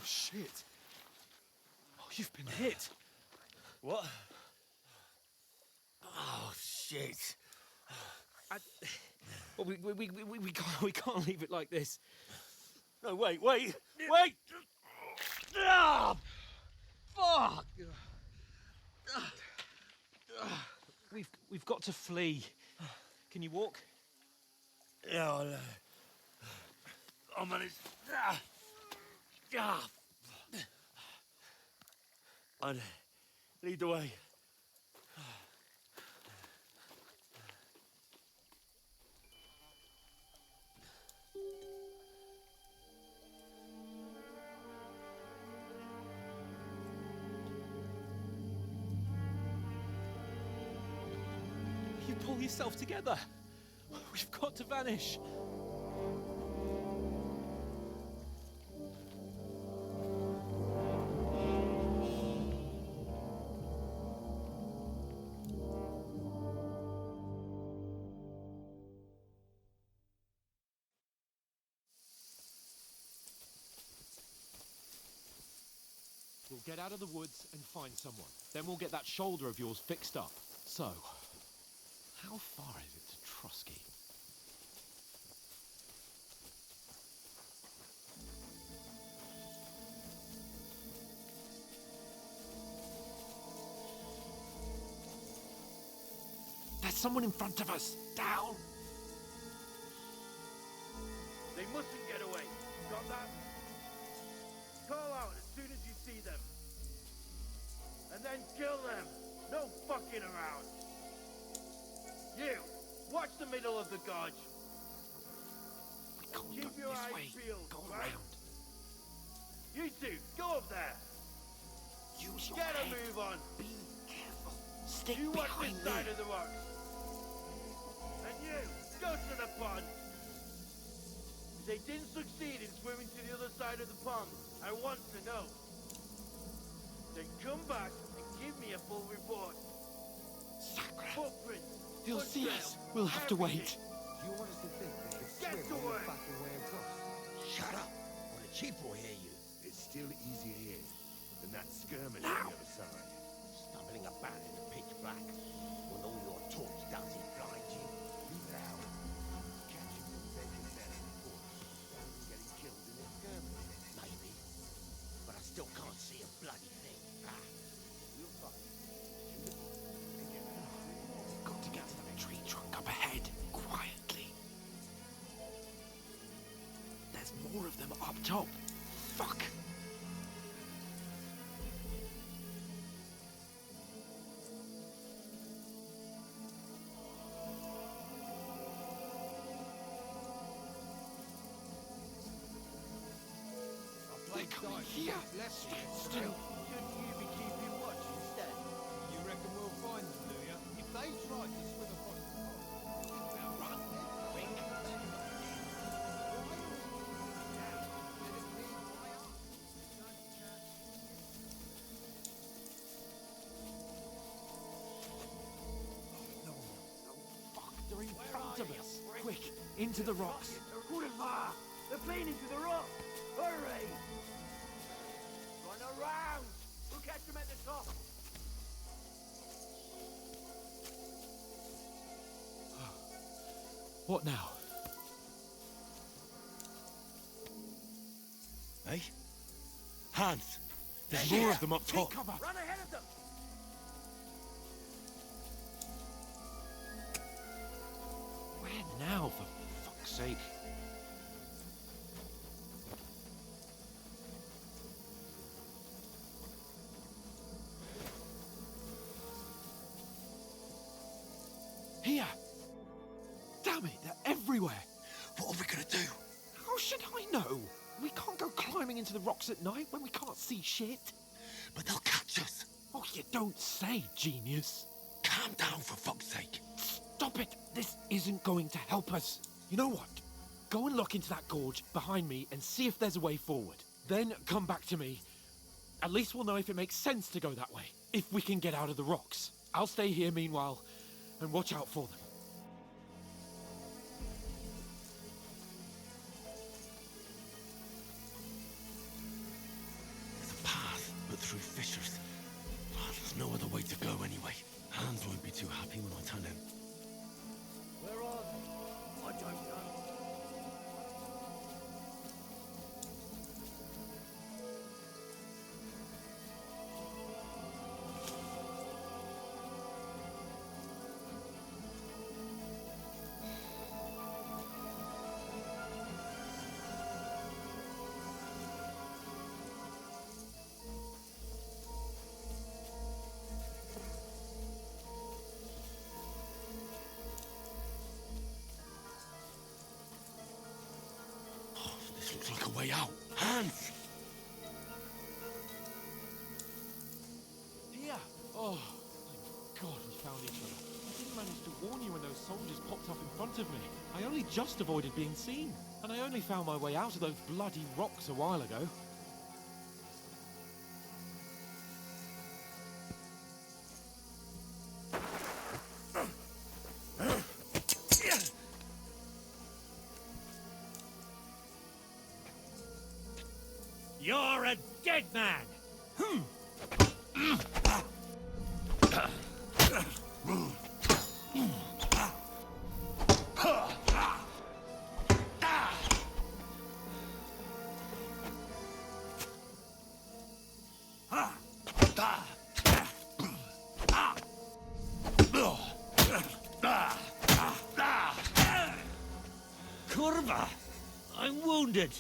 S9: shit. Oh, you've been hit.
S14: What?
S12: Oh, shit.
S9: Well, we can't leave it like this.
S14: No, wait! Ah! Fuck!
S9: We've got to flee. Can you walk?
S14: Yeah, I'll manage. I'd lead the way.
S9: You pull yourself together. We've got to vanish. We'll get out of the woods and find someone. Then we'll get that shoulder of yours fixed up. So, how far is it to Trusky? There's someone in front of us! Down!
S3: They mustn't get away. Got that? Call out as soon as you see them. And then kill them. No fucking around. You, watch the middle of the gorge. Keep your eyes peeled, right? You two, go up there.
S12: Use your
S3: Get a
S12: head.
S3: move on.
S12: Be careful. Stick
S3: You watch
S12: behind
S3: this
S12: me.
S3: side of the rocks. And you, go to the pond. If they didn't succeed in swimming to the other side of the pond, I want to know. Then come back and give me a full report. Footprints.
S9: They'll see us. We'll have to wait.
S18: You want us to think they could
S3: Get
S18: swim
S3: to
S18: all the
S3: work.
S18: fucking way across?
S12: Shut up, or the chief will hear you.
S19: It's still easier here than that skirmish on the other side.
S12: Stumbling about in the pitch black, when all your torch does is blind you.
S19: Leave it out. Catching them venture men before getting killed in a skirmish.
S12: Maybe, but I still can't see a bloody thing.
S9: them up top. Fuck!
S19: They're coming here.
S3: Bless you.
S9: Still.
S19: Shouldn't you be keeping watch instead?
S3: You reckon we'll find them, do you?
S19: If they try to swim across the pond, they'll run. Quick.
S9: They're in front of us. Quick, into the rocks.
S3: Kurva! They're playing into the rock! Hurry! Run around! We'll catch them at the top!
S9: What now?
S11: Hey? Hans! There's more of them up top.
S9: Cover!
S3: Run ahead of them!
S9: Where now, for fuck's sake? Here! Damn it, they're everywhere!
S11: What are we gonna do?
S9: How should I know? We can't go climbing into the rocks at night when we can't see shit.
S11: But they'll catch us.
S9: Oh, you don't say, genius.
S11: Calm down, for fuck's sake.
S9: Stop it! This isn't going to help us. You know what? Go and look into that gorge behind me and see if there's a way forward. Then come back to me. At least we'll know if it makes sense to go that way. If we can get out of the rocks. I'll stay here meanwhile and watch out for them.
S11: There's a path, but through fissures. Oh, there's no other way to go anyway. Hans won't be too happy when I turn in.
S3: Where are they? I don't know.
S11: This looks like a way out. Hans!
S9: Here! Oh, thank God we found each other. I didn't manage to warn you when those soldiers popped up in front of me. I only just avoided being seen. And I only found my way out of those bloody rocks a while ago.
S4: You're a dead man! Kurva! I'm wounded!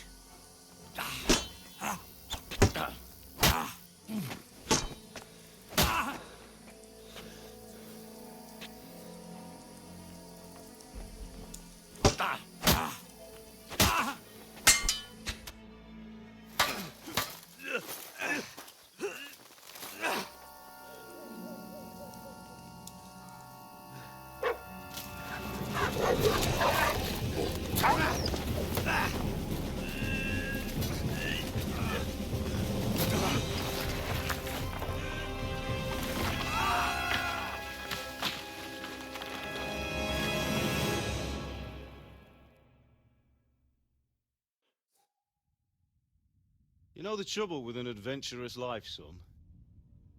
S14: You know the trouble with an adventurous life, son?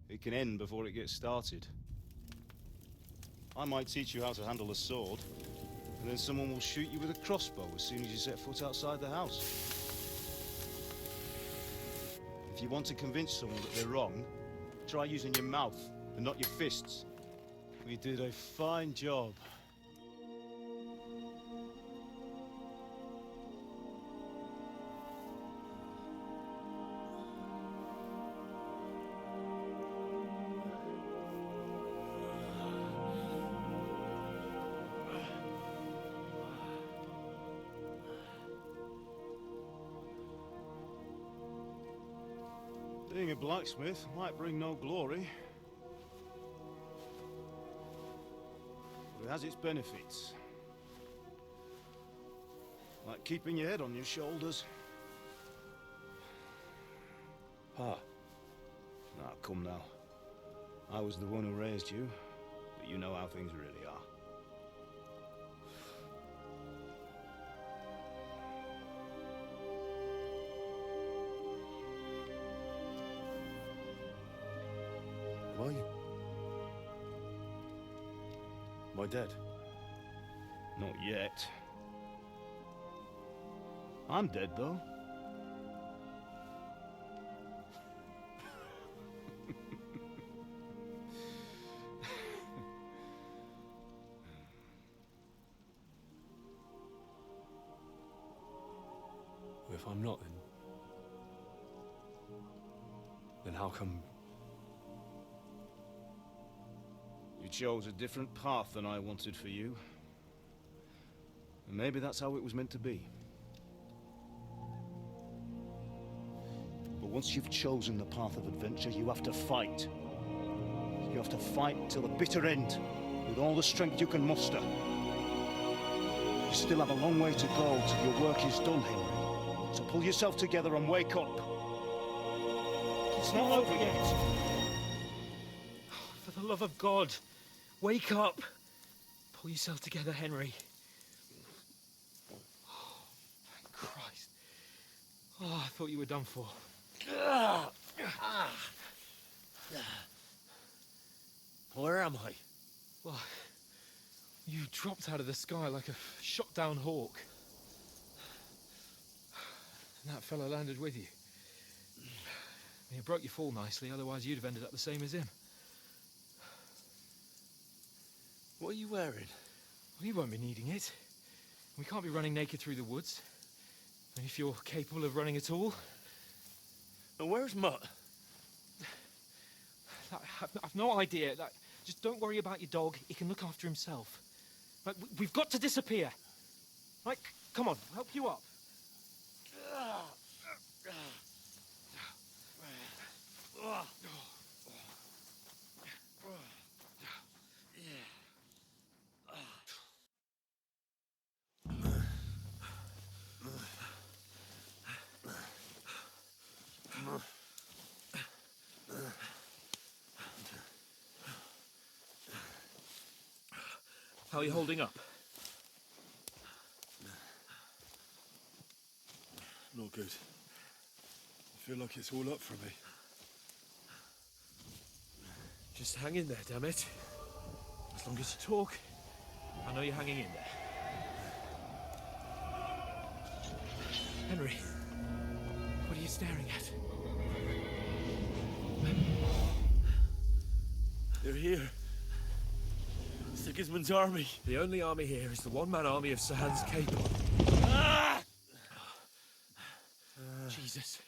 S14: It can end before it gets started. I might teach you how to handle a sword, and then someone will shoot you with a crossbow as soon as you set foot outside the house. If you want to convince someone that they're wrong, try using your mouth and not your fists. We did a fine job. Being a blacksmith might bring no glory, but it has its benefits. Like keeping your head on your shoulders.
S8: Pa.
S14: Ah, come now. I was the one who raised you, but you know how things really are.
S8: Am I dead?
S14: Not yet. I'm dead, though.
S8: If I'm not, then how come...
S14: You chose a different path than I wanted for you. And maybe that's how it was meant to be. But once you've chosen the path of adventure, you have to fight. You have to fight till the bitter end, with all the strength you can muster. You still have a long way to go till your work is done, Henry. So pull yourself together and wake up. It's not over yet.
S6: For the love of God, wake up. Pull yourself together, Henry. Oh, thank Christ. Oh, I thought you were done for.
S12: Where am I?
S6: Well, you dropped out of the sky like a shot-down hawk. And that fellow landed with you. He broke your fall nicely, otherwise you'd have ended up the same as him.
S12: What are you wearing?
S6: Well, you won't be needing it. We can't be running naked through the woods. And if you're capable of running at all...
S12: And where's Mutt?
S6: I've no idea. Just don't worry about your dog. He can look after himself. We've got to disappear. Right, come on, I'll help you up. How are you holding up?
S1: Not good. I feel like it's all up for me.
S6: Just hang in there, damn it. As long as you talk, I know you're hanging in there. Henry, what are you staring at?
S3: They're here. Sigismund's army.
S6: The only army here is the one-man army of Sahan's Cape. Jesus,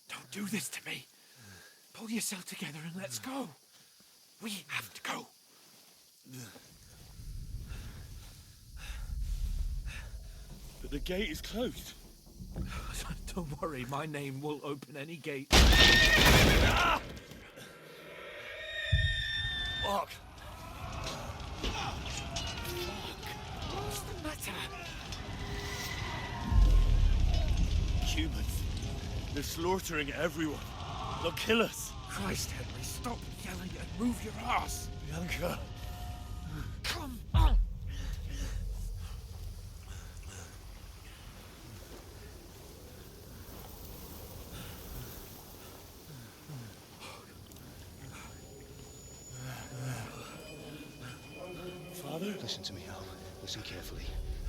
S6: don't do this to me. Pull yourself together and let's go. We have to go.
S3: But the gate is closed.
S6: Don't worry, my name will open any gate.
S3: Fuck.
S6: What's the matter?
S3: Humans. They're slaughtering everyone. They'll kill us.
S6: Christ, Henry, stop yelling and move your ass.
S3: Bianca.
S6: Come on.
S3: Father?
S14: Listen to me, Al. Listen carefully.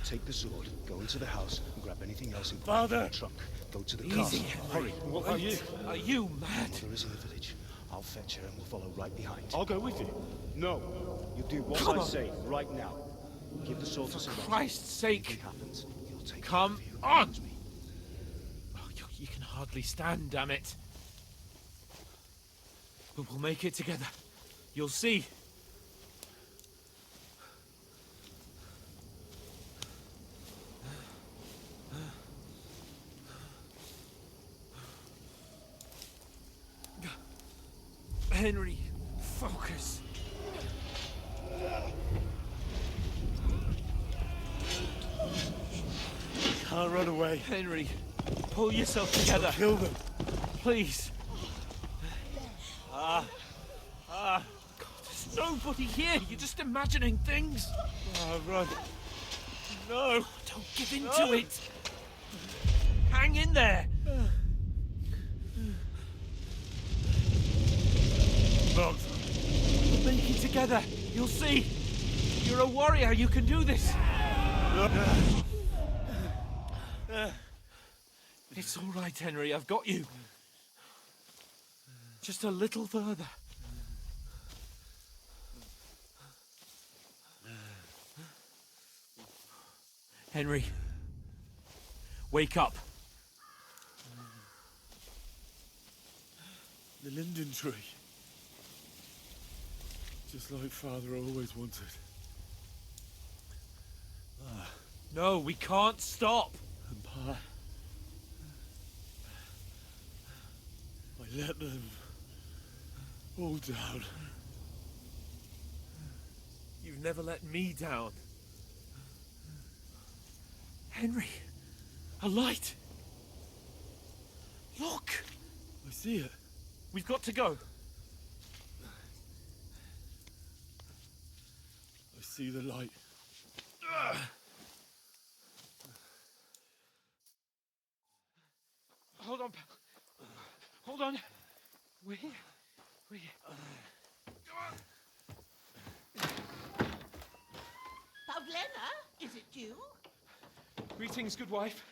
S14: Take the sword, go into the house, and grab anything else in
S3: Father!
S14: the trunk. Go to the
S6: Easy,
S14: castle.
S6: Henry.
S14: Hurry.
S6: What are you? Are you mad?
S14: Mother is in the village. I'll fetch her and we'll follow right behind.
S8: I'll go with you.
S14: No. You do what
S6: Come
S14: I
S6: on.
S14: say right now. Give the sword to
S6: For
S14: someone.
S6: Christ's sake.
S14: Anything happens, you'll take
S6: Come
S14: care of you.
S6: on.
S14: Promise me.
S6: Oh, you can hardly stand, damn it. But we'll make it together. You'll see.
S2: Henry, focus.
S3: Can't run away.
S2: Henry, pull yourself together.
S3: Kill them.
S2: Please. God, there's nobody here. You're just imagining things.
S3: Run. No.
S2: Don't give in to it. Hang in there.
S3: Box.
S2: We'll make it together. You'll see. You're a warrior. You can do this. It's all right, Henry. I've got you. Just a little further. Henry, wake up.
S3: The linden tree. Just like Father always wanted.
S2: No, we can't stop.
S3: And Pa, I let them all down.
S2: You've never let me down. Henry, a light. Look.
S3: I see it.
S2: We've got to go.
S3: I see the light.
S2: Hold on, pal. Hold on. We're here. We're here.
S20: Pavlena, is it you?
S2: Greetings, good wife.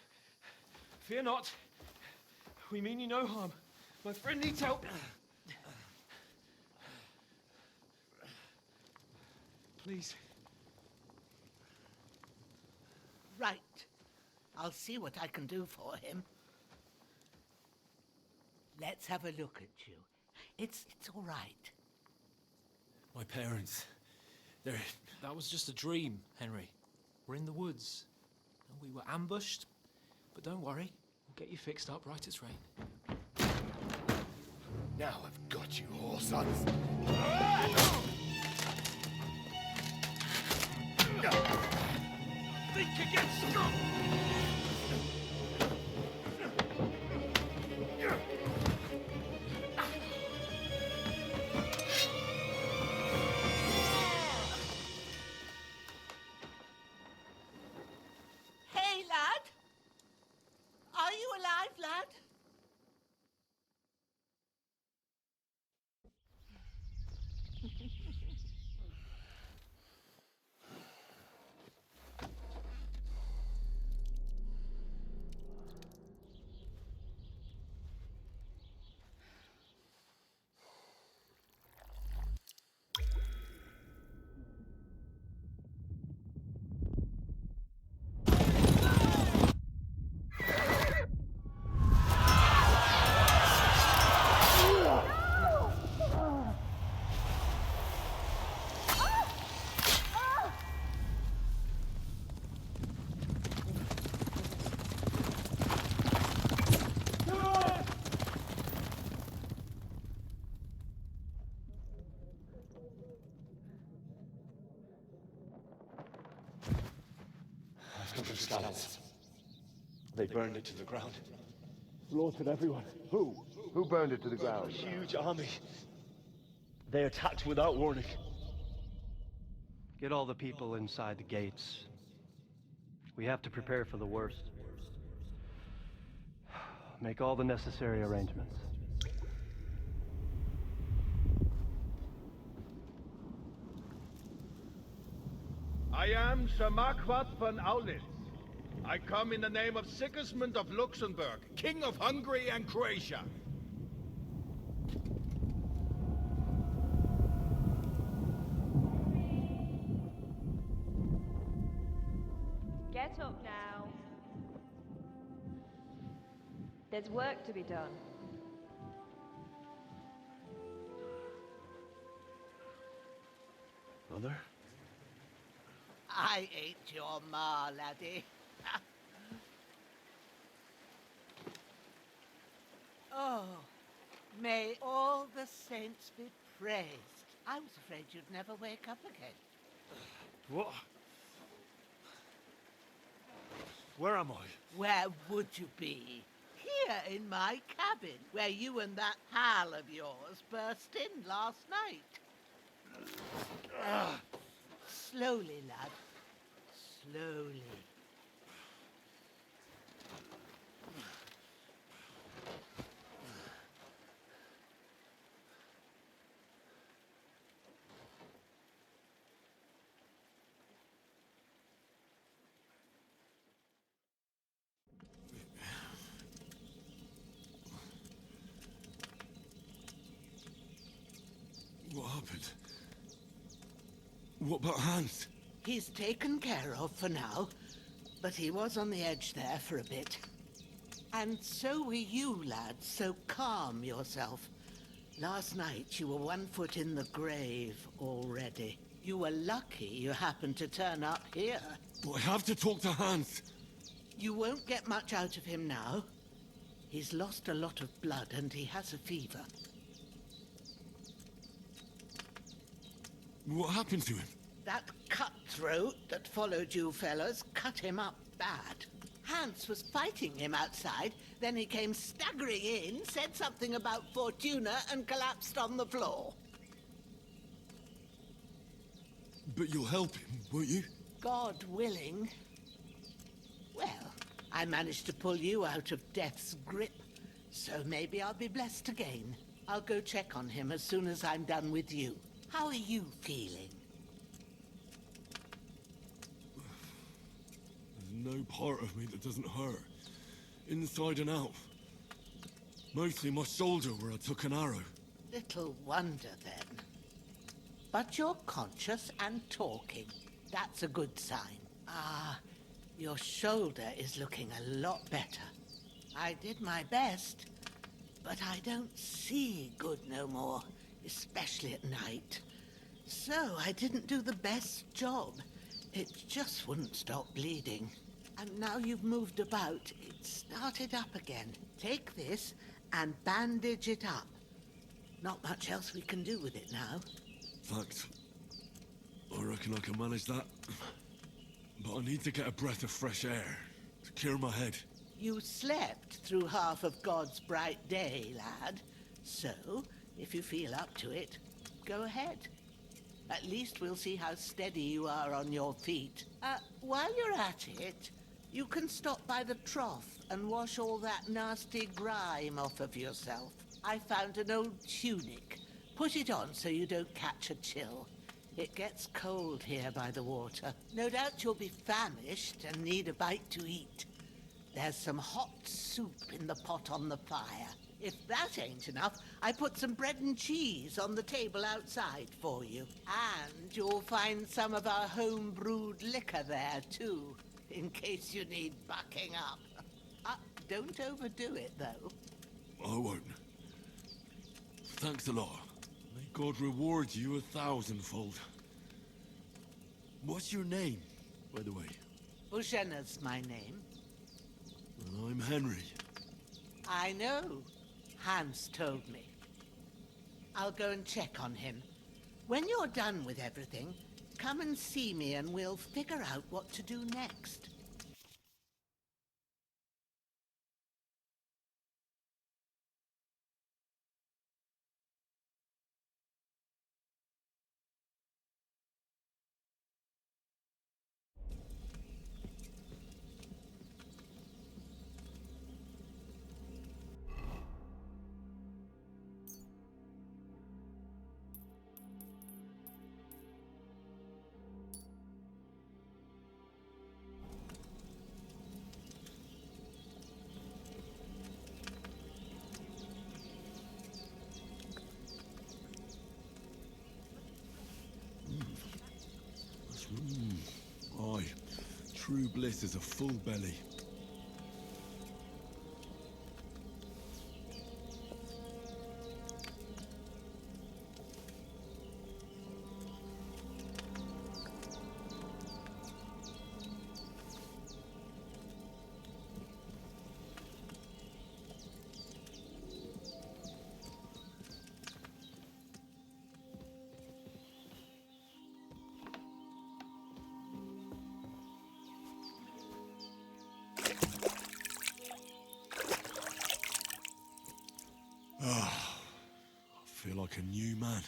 S2: Fear not. We mean you no harm. My friend needs help. Please.
S20: Right. I'll see what I can do for him. Let's have a look at you. It's all right.
S2: My parents. That was just a dream, Henry. We're in the woods. And we were ambushed. But don't worry. We'll get you fixed up right as rain.
S21: Now I've got you, whore sons.
S2: Think again, stop!
S20: Hey, lad! Are you alive, lad?
S21: I've got their skulls. They burned it to the ground. Slaughtered everyone. Who? Who burned it to the ground? A huge army. They attacked without warning.
S22: Get all the people inside the gates. We have to prepare for the worst. Make all the necessary arrangements.
S3: I am Sir Marquardt von Aulitz. I come in the name of Sigismund of Luxembourg, King of Hungary and Croatia.
S23: Get up now. There's work to be done.
S21: Mother?
S20: I ain't your ma, laddie. Oh, May all the saints be praised. I was afraid you'd never wake up again.
S21: What? Where am I?
S20: Where would you be? Here in my cabin, where you and that pal of yours burst in last night. Slowly, lad. Slowly.
S1: What happened? What about Hans?
S20: He's taken care of for now, but he was on the edge there for a bit. And so were you, lad, so calm yourself. Last night you were 1 foot in the grave already. You were lucky you happened to turn up here.
S1: But I have to talk to Hans.
S20: You won't get much out of him now. He's lost a lot of blood and he has a fever.
S1: What happened to him?
S20: That cutthroat that followed you fellas cut him up bad. Hans was fighting him outside, then he came staggering in, said something about Fortuna, and collapsed on the floor.
S1: But you'll help him, won't you?
S20: God willing. Well, I managed to pull you out of death's grip, so maybe I'll be blessed again. I'll go check on him as soon as I'm done with you. How are you feeling?
S1: There's no part of me that doesn't hurt. Inside and out. Mostly my shoulder where I took an arrow.
S20: Little wonder then. But you're conscious and talking. That's a good sign. Ah, your shoulder is looking a lot better. I did my best, but I don't see good no more, especially at night. So I didn't do the best job. It just wouldn't stop bleeding. And now you've moved about, it started up again. Take this and bandage it up. Not much else we can do with it now.
S1: Thanks. I reckon I can manage that. But I need to get a breath of fresh air to clear my head.
S20: You slept through half of God's bright day, lad. So, if you feel up to it, go ahead. At least we'll see how steady you are on your feet. While you're at it, you can stop by the trough and wash all that nasty grime off of yourself. I found an old tunic. Put it on so you don't catch a chill. It gets cold here by the water. No doubt you'll be famished and need a bite to eat. There's some hot soup in the pot on the fire. If that ain't enough, I put some bread and cheese on the table outside for you. And you'll find some of our home-brewed liquor there, too, in case you need bucking up. Don't overdo it, though.
S1: I won't. Thanks a lot. May God reward you 1,000-fold. What's your name, by the way?
S20: Ushena's my name.
S1: Well, I'm Henry.
S20: I know. Hans told me. I'll go and check on him. When you're done with everything, come and see me and we'll figure out what to do next.
S1: Aye, true bliss is a full belly. Ah, I feel like a new man.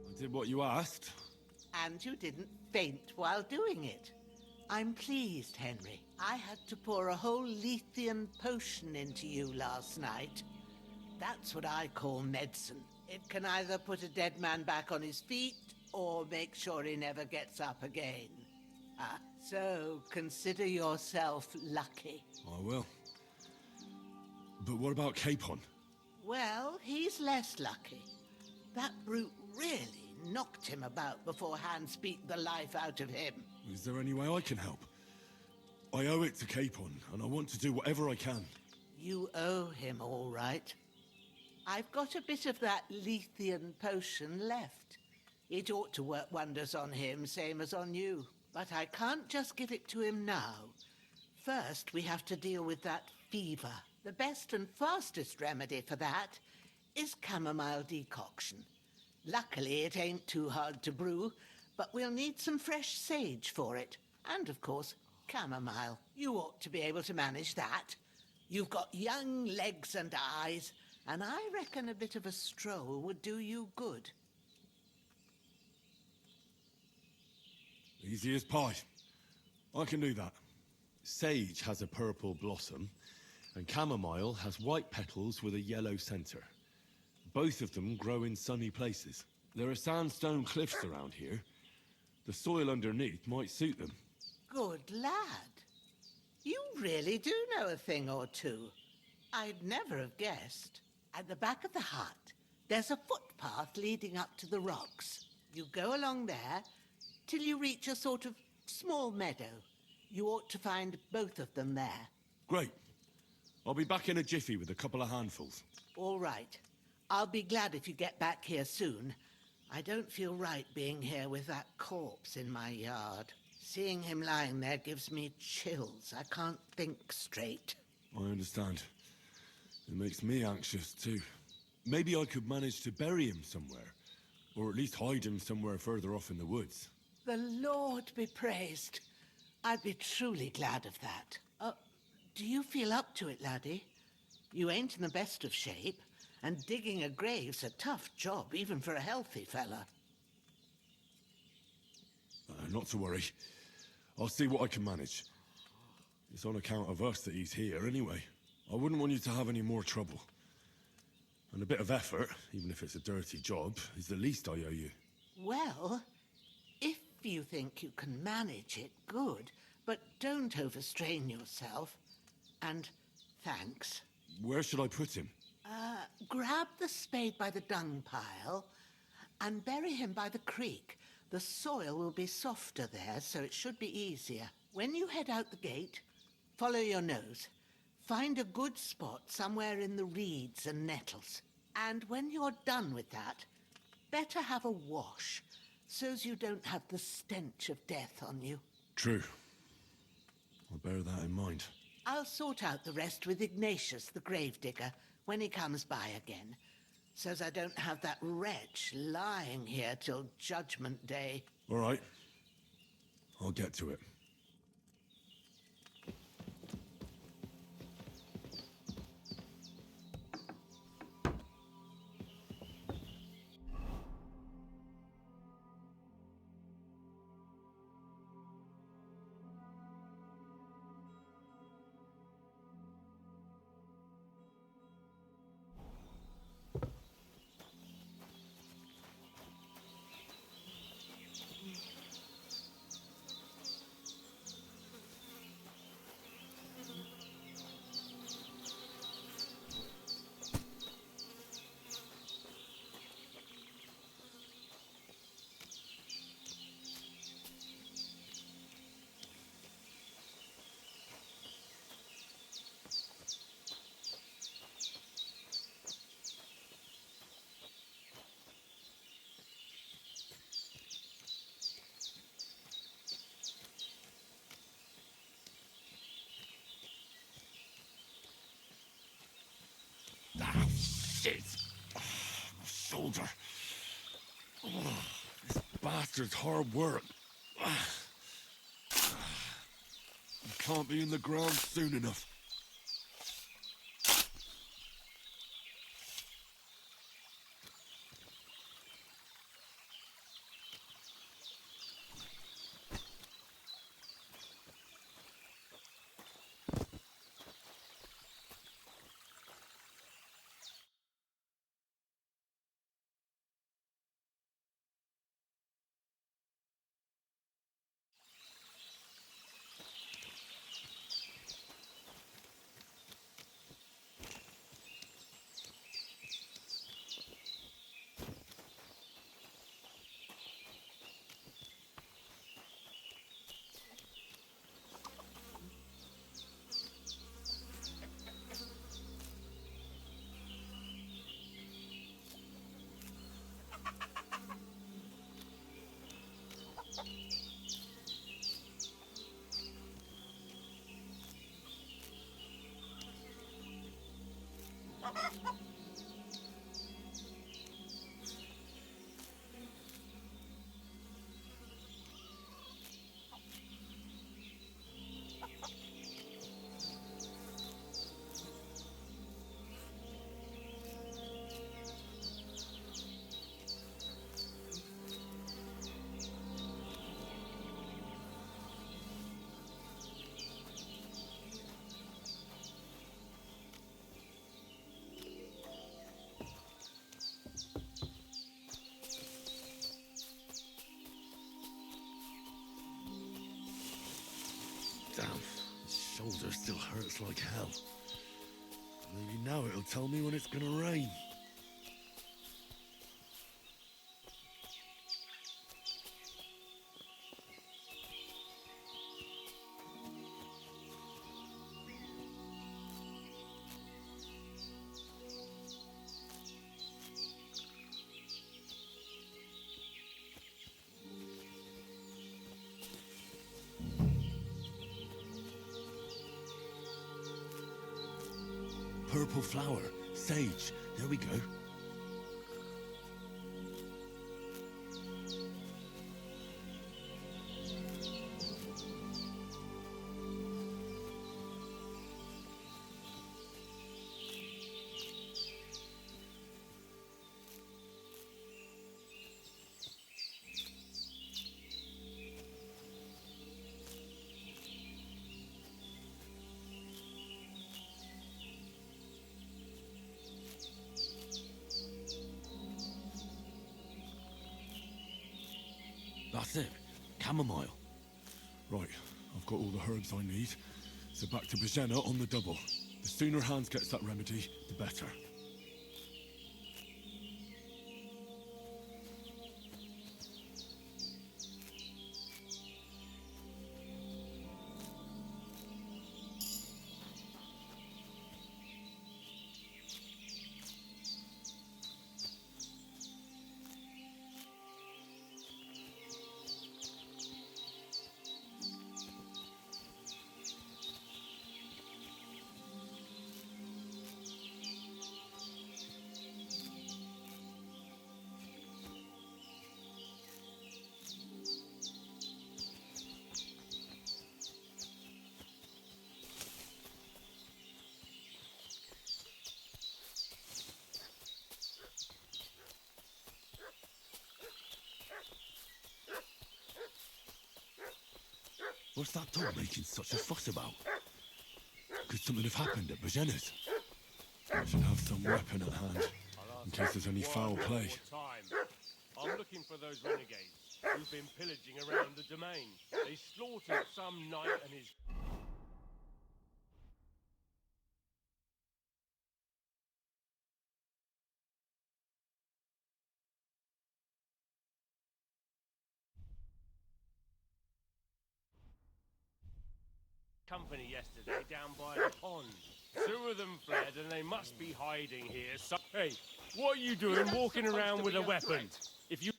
S1: I did what you asked.
S20: And you didn't faint while doing it. I'm pleased, Henry. I had to pour a whole Lethean potion into you last night. That's what I call medicine. It can either put a dead man back on his feet, or make sure he never gets up again. So consider yourself lucky.
S1: I will. But what about Capon?
S20: Well, he's less lucky. That brute really knocked him about before hands beat the life out of him.
S1: Is there any way I can help? I owe it to Capon, and I want to do whatever I can.
S20: You owe him, all right. I've got a bit of that Lethean potion left. It ought to work wonders on him, same as on you. But I can't just give it to him now. First, we have to deal with that fever. The best and fastest remedy for that is chamomile decoction. Luckily, it ain't too hard to brew, but we'll need some fresh sage for it. And, of course, chamomile. You ought to be able to manage that. You've got young legs and eyes, and I reckon a bit of a stroll would do you good.
S1: Easy as pie. I can do that. Sage has a purple blossom, and chamomile has white petals with a yellow center. Both of them grow in sunny places. There are sandstone cliffs around here. The soil underneath might suit them.
S20: Good lad. You really do know a thing or two. I'd never have guessed. At the back of the hut, there's a footpath leading up to the rocks. You go along there till you reach a sort of small meadow. You ought to find both of them there.
S1: Great. I'll be back in a jiffy with a couple of handfuls.
S20: All right. I'll be glad if you get back here soon. I don't feel right being here with that corpse in my yard. Seeing him lying there gives me chills. I can't think straight.
S1: I understand. It makes me anxious too. Maybe I could manage to bury him somewhere. Or at least hide him somewhere further off in the woods.
S20: The Lord be praised. I'd be truly glad of that. Do you feel up to it, laddie? You ain't in the best of shape, and digging a grave's a tough job, even for a healthy fella.
S1: Not to worry. I'll see what I can manage. It's on account of us that he's here anyway. I wouldn't want you to have any more trouble. And a bit of effort, even if it's a dirty job, is the least I owe you.
S20: Well, if you think you can manage it, good. But don't overstrain yourself. And thanks.
S1: Where should I put him?
S20: Grab the spade by the dung pile and bury him by the creek. The soil will be softer there, so it should be easier. When you head out the gate, follow your nose. Find a good spot somewhere in the reeds and nettles. And when you're done with that, better have a wash, so's you don't have the stench of death on you.
S1: True. I'll bear that in mind.
S20: I'll sort out the rest with Ignatius, the gravedigger, when he comes by again, so's I don't have that wretch lying here till Judgment Day.
S1: All right. I'll get to it. bastard's hard work. You can't be in the ground soon enough. Damn, his shoulder still hurts like hell. Maybe now it'll tell me when it's gonna rain. Purple flower, sage, there we go. That's it. Chamomile. Right, I've got all the herbs I need. So back to Bajena on the double. The sooner Hans gets that remedy, the better. What's that dog making such a fuss about? Could something have happened at Bajena's? I should have some weapon at hand, in case there's any foul play.
S5: I'm looking for those renegades who've been pillaging around the domain. They slaughtered some knight and his... company yesterday down by the pond. 2 of them fled and they must be hiding here. So hey, what are you doing walking around with a weapon? If you...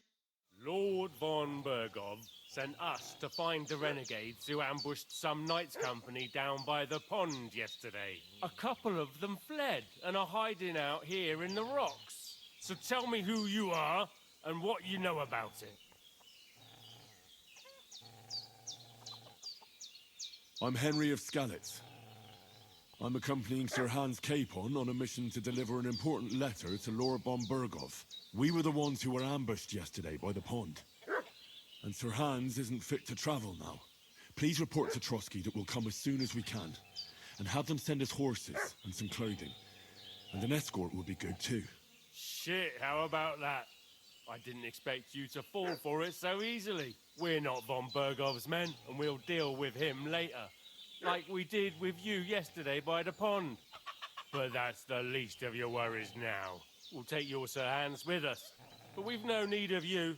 S5: Lord von Bergov sent us to find the renegades who ambushed some knights' company down by the pond yesterday. A couple of them fled and are hiding out here in the rocks. So tell me who you are and what you know about it.
S1: I'm Henry of Skalitz. I'm accompanying Sir Hans Capon on a mission to deliver an important letter to Lord Bombergov. We were the ones who were ambushed yesterday by the pond. And Sir Hans isn't fit to travel now. Please report to Trotsky that we'll come as soon as we can. And have them send us horses and some clothing. And an escort would be good too.
S5: Shit, how about that? I didn't expect you to fall for it so easily. We're not von Bergov's men, and we'll deal with him later. Like we did with you yesterday by the pond. But that's the least of your worries now. We'll take your Sir Hans with us. But we've no need of you.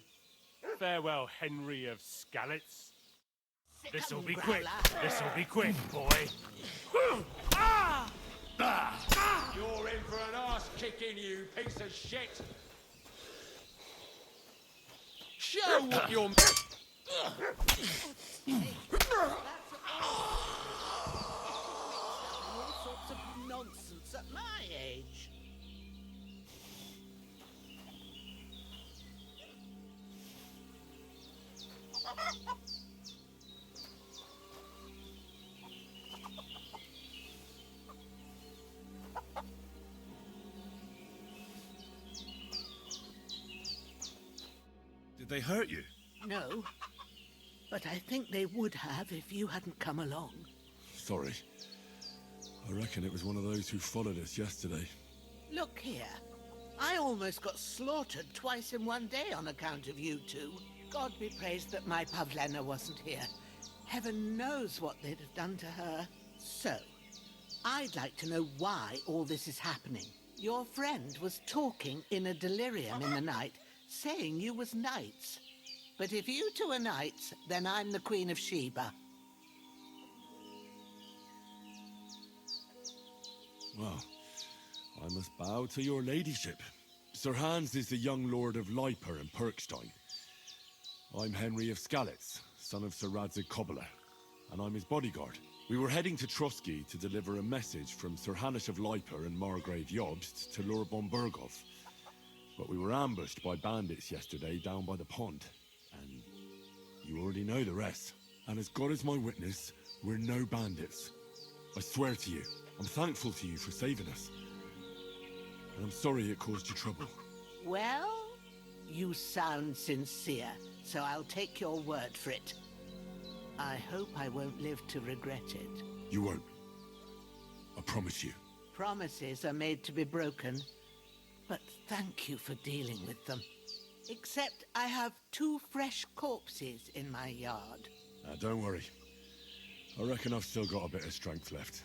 S5: Farewell, Henry of Skalitz. This'll be quick. This'll be quick, boy.
S7: You're in for an arse-kicking, you piece of shit! Show what you're...
S20: All sorts of nonsense at my age.
S1: Did they hurt you?
S20: No, but I think they would have if you hadn't come along.
S1: Sorry. I reckon it was one of those who followed us yesterday.
S20: Look here. I almost got slaughtered twice in one day on account of you two. God be praised that my Pavlena wasn't here. Heaven knows what they'd have done to her. So, I'd like to know why all this is happening. Your friend was talking in a delirium in the night, saying you was knights. But if you two are knights, then I'm the Queen of Sheba.
S1: Well, I must bow to your ladyship. Sir Hans is the young lord of Leiper and Perkstein. I'm Henry of Skalitz, son of Sir Radzig Cobbler, and I'm his bodyguard. We were heading to Trotsky to deliver a message from Sir Hanish of Leiper and Margrave Jobst to Lord Bombergov. But we were ambushed by bandits yesterday down by the pond, and you already know the rest. And as God is my witness, we're no bandits. I swear to you, I'm thankful to you for saving us. And I'm sorry it caused you trouble.
S20: Well, you sound sincere, so I'll take your word for it. I hope I won't live to regret it.
S1: You won't. I promise you.
S20: Promises are made to be broken, but thank you for dealing with them. Except I have 2 fresh corpses in my yard.
S1: Don't worry. I reckon I've still got a bit of strength left.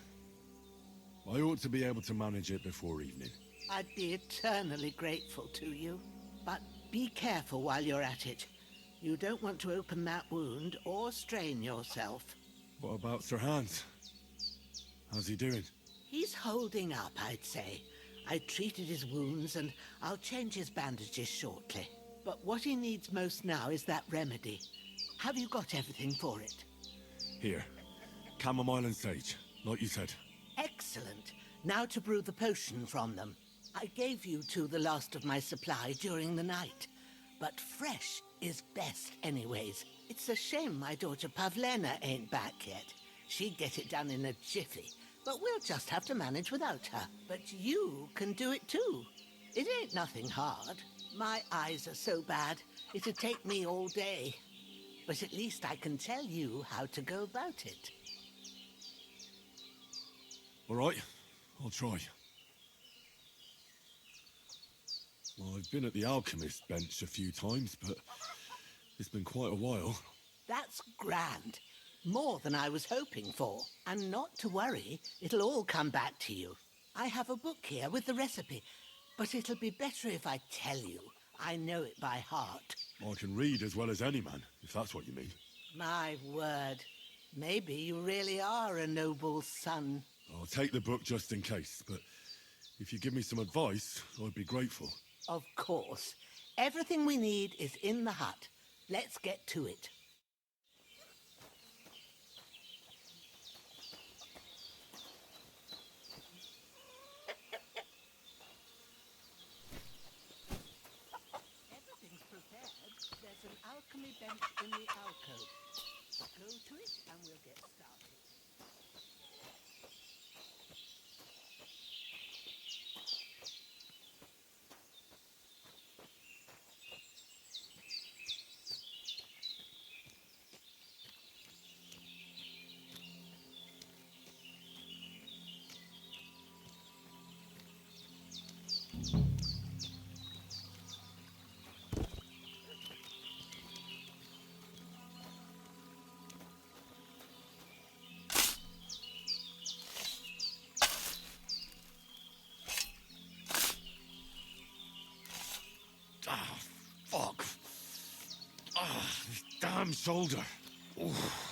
S1: I ought to be able to manage it before evening.
S20: I'd be eternally grateful to you. But be careful while you're at it. You don't want to open that wound or strain yourself.
S1: What about Sir Hans? How's he doing?
S20: He's holding up, I'd say. I treated his wounds and I'll change his bandages shortly. But what he needs most now is that remedy. Have you got everything for it?
S1: Here. Chamomile and sage, like you said.
S20: Excellent. Now to brew the potion from them. I gave you two the last of my supply during the night. But fresh is best anyways. It's a shame my daughter Pavlena ain't back yet. She'd get it done in a jiffy. But we'll just have to manage without her. But you can do it too. It ain't nothing hard. My eyes are so bad, it'd take me all day. But at least I can tell you how to go about it.
S1: All right, I'll try. Well, I've been at the alchemist bench a few times, but it's been quite a while.
S20: That's grand. More than I was hoping for. And not to worry, it'll all come back to you. I have a book here with the recipe, but it'll be better if I tell you. I know it by heart.
S1: I can read as well as any man, if that's what you mean.
S20: My word. Maybe you really are a noble son.
S1: I'll take the book just in case, but if you give me some advice, I'd be grateful.
S20: Of course. Everything we need is in the hut. Let's get to it. Everything's prepared. There's an alchemy bench in the alcove. Go to it and we'll get started.
S1: This damn shoulder. Oof.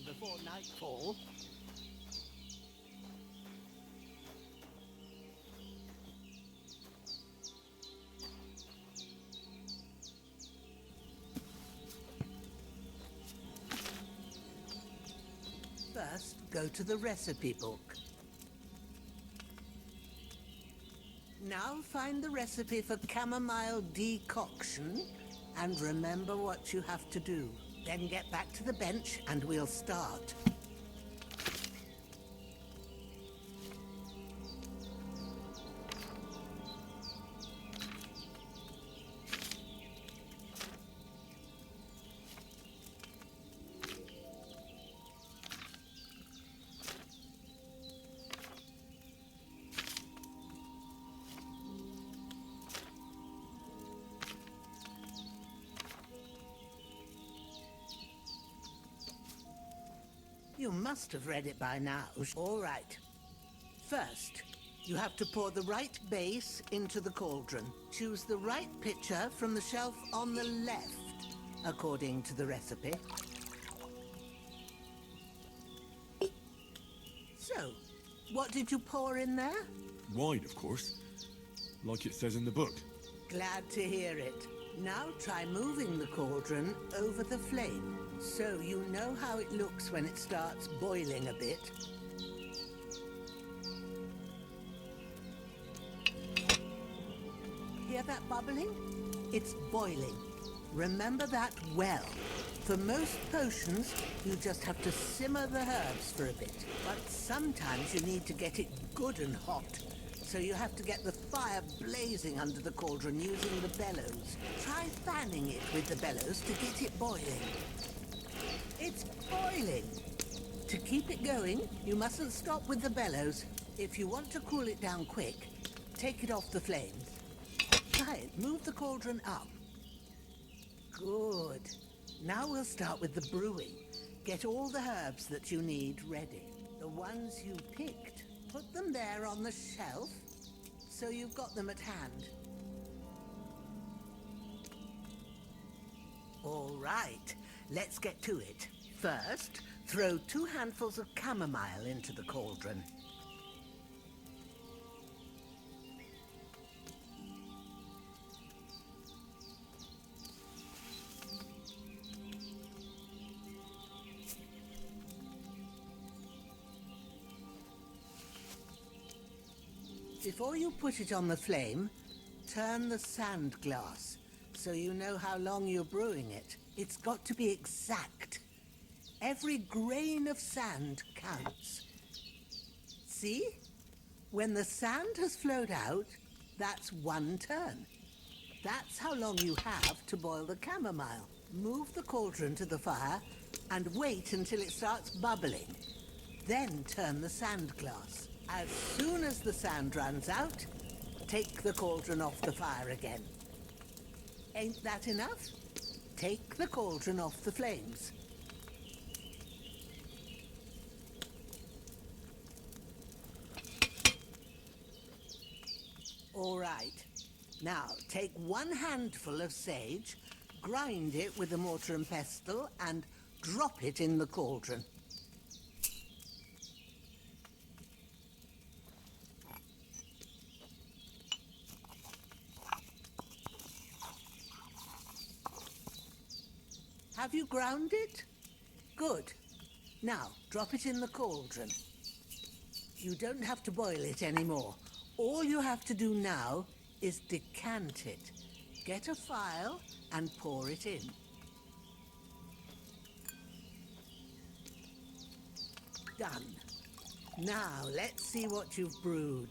S20: Before nightfall. First, go to the recipe book. Now find the recipe for chamomile decoction and remember what you have to do. Then get back to the bench and we'll start. You must have read it by now. All right. First, you have to pour the right base into the cauldron. Choose the right pitcher from the shelf on the left, according to the recipe. So, what did you pour in there?
S1: Wine, of course. Like it says in the book.
S20: Glad to hear it. Now try moving the cauldron over the flame, so you know how it looks when it starts boiling a bit. Hear that bubbling? It's boiling. Remember that well. For most potions, you just have to simmer the herbs for a bit. But sometimes you need to get it good and hot. So you have to get the fire blazing under the cauldron using the bellows. Try fanning it with the bellows to get it boiling. It's boiling! To keep it going, you mustn't stop with the bellows. If you want to cool it down quick, take it off the flames. Try it. Move the cauldron up. Good. Now we'll start with the brewing. Get all the herbs that you need ready. The ones you picked. Put them there on the shelf, so you've got them at hand. All right, let's get to it. First, throw 2 handfuls of chamomile into the cauldron. Before you put it on the flame, turn the sand glass so you know how long you're brewing it. It's got to be exact. Every grain of sand counts. See? When the sand has flowed out, that's 1 turn. That's how long you have to boil the chamomile. Move the cauldron to the fire and wait until it starts bubbling. Then turn the sand glass. As soon as the sand runs out, take the cauldron off the fire again. Ain't that enough? Take the cauldron off the flames. All right. Now, take 1 handful of sage, grind it with a mortar and pestle, and drop it in the cauldron. Have you ground it? Good. Now, drop it in the cauldron. You don't have to boil it anymore. All you have to do now is decant it. Get a phial and pour it in. Done. Now, let's see what you've brewed.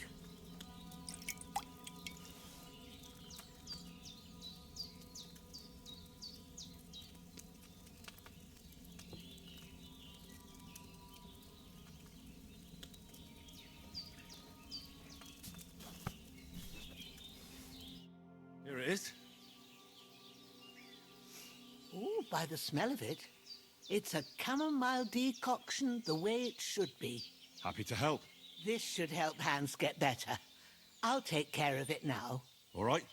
S1: Here it is.
S20: Oh, by the smell of it, it's a chamomile decoction the way it should be.
S1: Happy to help.
S20: This should help Hans get better. I'll take care of it now.
S1: All right.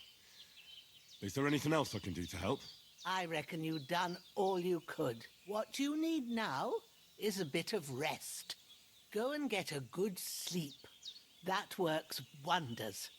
S1: Is there anything else I can do to help?
S20: I reckon you've done all you could. What you need now is a bit of rest. Go and get a good sleep. That works wonders.